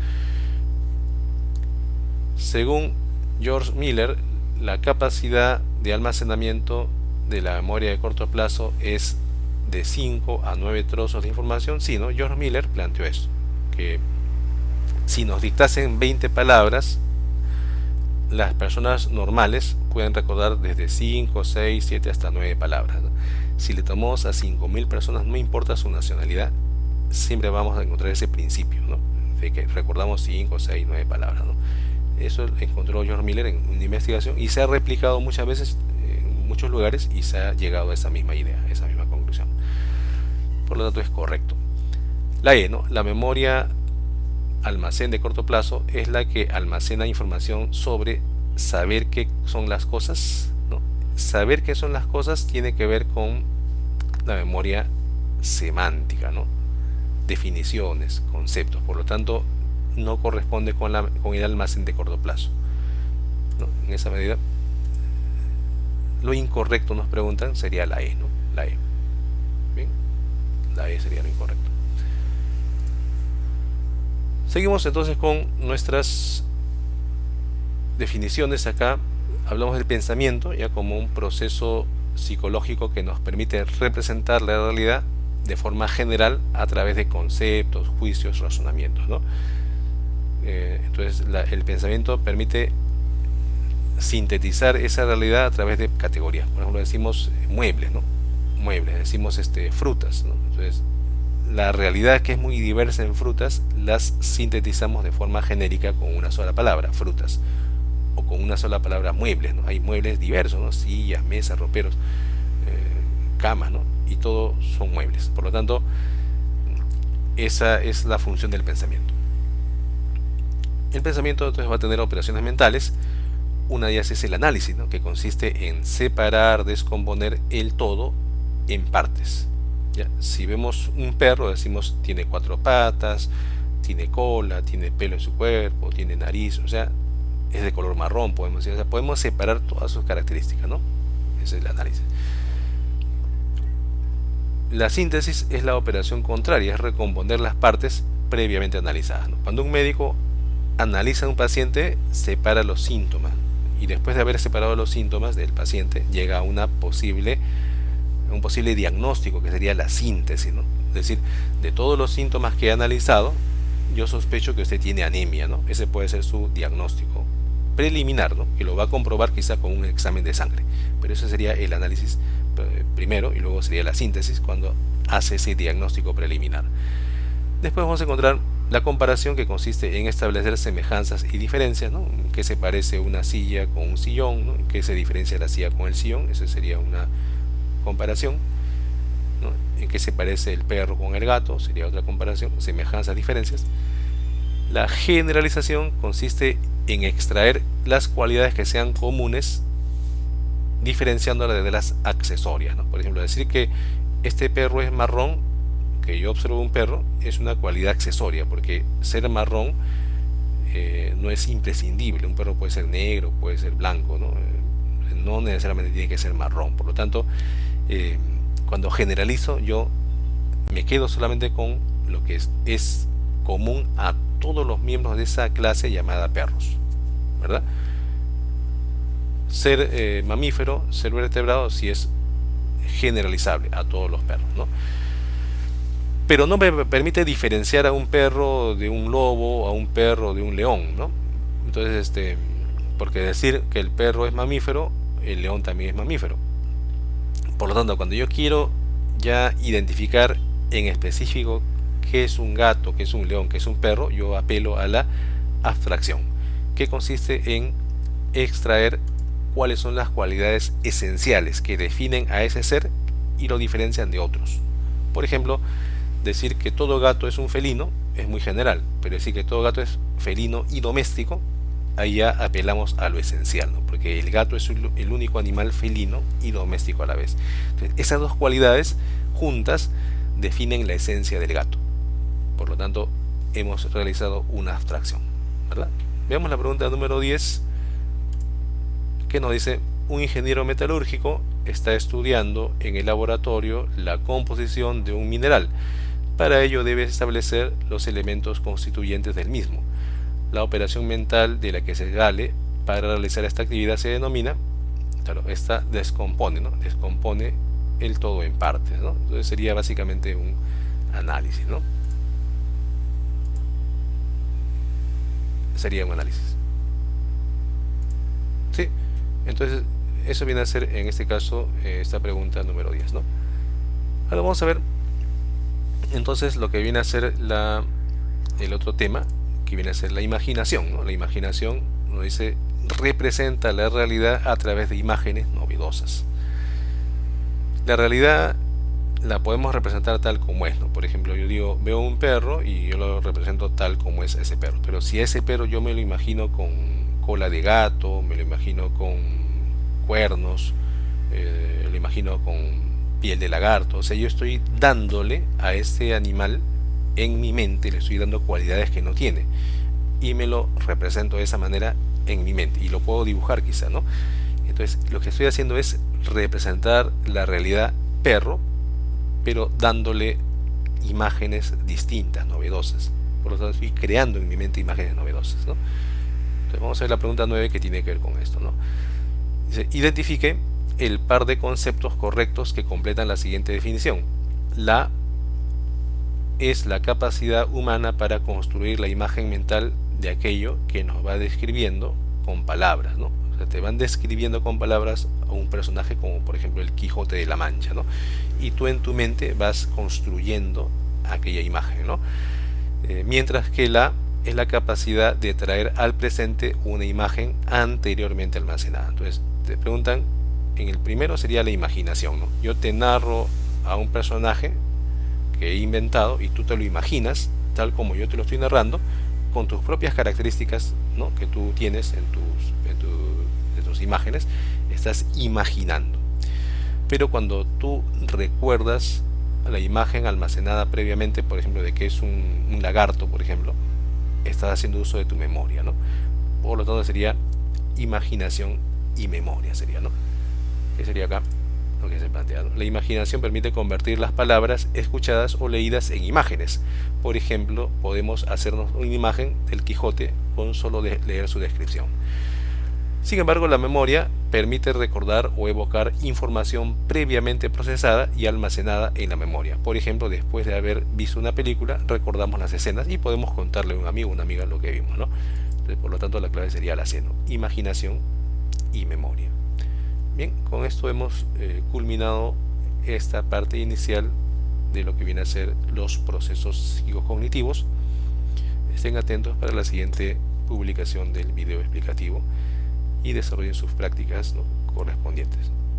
Según George Miller, la capacidad de almacenamiento de la memoria de corto plazo es de 5 a 9 trozos de información. Sí, ¿no? George Miller planteó eso, que si nos dictasen 20 palabras, las personas normales pueden recordar desde 5, 6, 7 hasta 9 palabras, ¿no? Si le tomamos a 5.000 personas, no importa su nacionalidad, siempre vamos a encontrar ese principio, ¿no? De que recordamos 5, 6, 9 palabras, ¿no? Eso encontró George Miller en una investigación y se ha replicado muchas veces en muchos lugares y se ha llegado a esa misma idea, a esa misma conclusión. Por lo tanto es correcto. La E, ¿no? La memoria almacén de corto plazo es la que almacena información sobre saber qué son las cosas, ¿no? Saber qué son las cosas tiene que ver con la memoria semántica, ¿no? Definiciones, conceptos, por lo tanto no corresponde con el almacén de corto plazo, ¿no? En esa medida lo incorrecto, nos preguntan, sería la E, ¿no? La E. Bien, la E sería lo incorrecto. Seguimos entonces con nuestras definiciones. Acá hablamos del pensamiento ya como un proceso psicológico que nos permite representar la realidad de forma general a través de conceptos, juicios, razonamientos, ¿no? Entonces el pensamiento permite sintetizar esa realidad a través de categorías. Por ejemplo, decimos muebles, ¿no? Muebles, decimos frutas, ¿no? Entonces la realidad, que es muy diversa en frutas, las sintetizamos de forma genérica con una sola palabra, frutas, o con una sola palabra, muebles, ¿no? Hay muebles diversos, ¿no? Sillas, mesas, roperos, camas, ¿no? Y todo son muebles. Por lo tanto, esa es la función del pensamiento. El pensamiento entonces va a tener operaciones mentales. Una de ellas es el análisis, ¿no? Que consiste en separar, descomponer el todo en partes. ¿Ya? Si vemos un perro, decimos tiene 4 patas, tiene cola, tiene pelo en su cuerpo, tiene nariz, o sea, es de color marrón, podemos decir. O sea, podemos separar todas sus características, ¿no? Ese es el análisis. La síntesis es la operación contraria, es recomponer las partes previamente analizadas, ¿no? Cuando un médico analiza a un paciente, separa los síntomas y después de haber separado los síntomas del paciente, llega a un posible diagnóstico que sería la síntesis, ¿no? Es decir, de todos los síntomas que he analizado, yo sospecho que usted tiene anemia, ¿no? Ese puede ser su diagnóstico preliminar, ¿no? Que lo va a comprobar quizá con un examen de sangre, pero ese sería el análisis primero, y luego sería la síntesis cuando hace ese diagnóstico preliminar. Después vamos a encontrar la comparación, que consiste en establecer semejanzas y diferencias, ¿no? ¿En qué se parece una silla con un sillón, ¿no? ¿En qué se diferencia la silla con el sillón? Eso sería una comparación, ¿no? ¿En qué se parece el perro con el gato? Sería otra comparación, semejanzas, diferencias. La generalización consiste en extraer las cualidades que sean comunes, diferenciándolas de las accesorias, ¿no? Por ejemplo, decir que este perro es marrón, que yo observo un perro, es una cualidad accesoria, porque ser marrón no es imprescindible. Un perro puede ser negro, puede ser blanco, ¿no? No necesariamente tiene que ser marrón. Por lo tanto, cuando generalizo, yo me quedo solamente con lo que es común a todos los miembros de esa clase llamada perros, ¿verdad? Ser mamífero, ser vertebrado, sí es generalizable a todos los perros, ¿no? Pero no me permite diferenciar a un perro de un lobo, a un perro de un león, ¿no? Entonces, porque decir que el perro es mamífero, el león también es mamífero. Por lo tanto, cuando yo quiero ya identificar en específico qué es un gato, qué es un león, qué es un perro, yo apelo a la abstracción, que consiste en extraer cuáles son las cualidades esenciales que definen a ese ser y lo diferencian de otros. Por ejemplo, decir que todo gato es un felino es muy general, pero decir que todo gato es felino y doméstico, ahí ya apelamos a lo esencial, ¿no? Porque el gato es el único animal felino y doméstico a la vez. Entonces, esas dos cualidades juntas definen la esencia del gato. Por lo tanto, hemos realizado una abstracción, ¿verdad? Veamos la pregunta número 10, que nos dice: un ingeniero metalúrgico está estudiando en el laboratorio la composición de un mineral. Para ello debe establecer los elementos constituyentes del mismo. La operación mental de la que se vale para realizar esta actividad se denomina, claro, esta descompone, ¿no? Descompone el todo en partes, ¿no? Entonces sería básicamente un análisis, ¿no? Sería un análisis. Sí, entonces eso viene a ser en este caso esta pregunta número 10, ¿no? Ahora vamos a ver entonces lo que viene a ser el otro tema, que viene a ser la imaginación, ¿no? La imaginación nos dice: representa la realidad a través de imágenes novedosas. La realidad la podemos representar tal como es, ¿no? Por ejemplo, yo digo, veo un perro y yo lo represento tal como es ese perro, pero si ese perro yo me lo imagino con cola de gato, me lo imagino con cuernos, lo imagino con piel de lagarto, o sea, yo estoy dándole a este animal en mi mente, le estoy dando cualidades que no tiene y me lo represento de esa manera en mi mente y lo puedo dibujar quizá, ¿no? Entonces lo que estoy haciendo es representar la realidad perro, pero dándole imágenes distintas, novedosas. Por lo tanto, estoy creando en mi mente imágenes novedosas, ¿no? Entonces vamos a ver la pregunta 9, que tiene que ver con esto, ¿no? Dice: identifique el par de conceptos correctos que completan la siguiente definición. La es la capacidad humana para construir la imagen mental de aquello que nos va describiendo con palabras, ¿no? O sea, te van describiendo con palabras a un personaje como por ejemplo el Quijote de la Mancha, ¿no? Y tú en tu mente vas construyendo aquella imagen, ¿no? Mientras que la es la capacidad de traer al presente una imagen anteriormente almacenada. Entonces te preguntan, en el primero sería la imaginación, ¿no? Yo te narro a un personaje que he inventado y tú te lo imaginas tal como yo te lo estoy narrando, con tus propias características, ¿no? Que tú tienes en tus imágenes, estás imaginando. Pero cuando tú recuerdas la imagen almacenada previamente, por ejemplo, de que es un lagarto, por ejemplo, estás haciendo uso de tu memoria, ¿no? Por lo tanto sería imaginación y memoria, sería, ¿no? ¿Qué sería acá? lo que se plantea, ¿no? La imaginación permite convertir las palabras escuchadas o leídas en imágenes. Por ejemplo, podemos hacernos una imagen del Quijote con solo leer su descripción. Sin embargo, la memoria permite recordar o evocar información previamente procesada y almacenada en la memoria. Por ejemplo, después de haber visto una película, recordamos las escenas y podemos contarle a un amigo o una amiga lo que vimos, ¿no? Entonces, por lo tanto, la clave sería la C, ¿no? Imaginación y memoria. Bien, con esto hemos culminado esta parte inicial de lo que viene a ser los procesos psicocognitivos. Estén atentos para la siguiente publicación del video explicativo y desarrollen sus prácticas, ¿no?, correspondientes.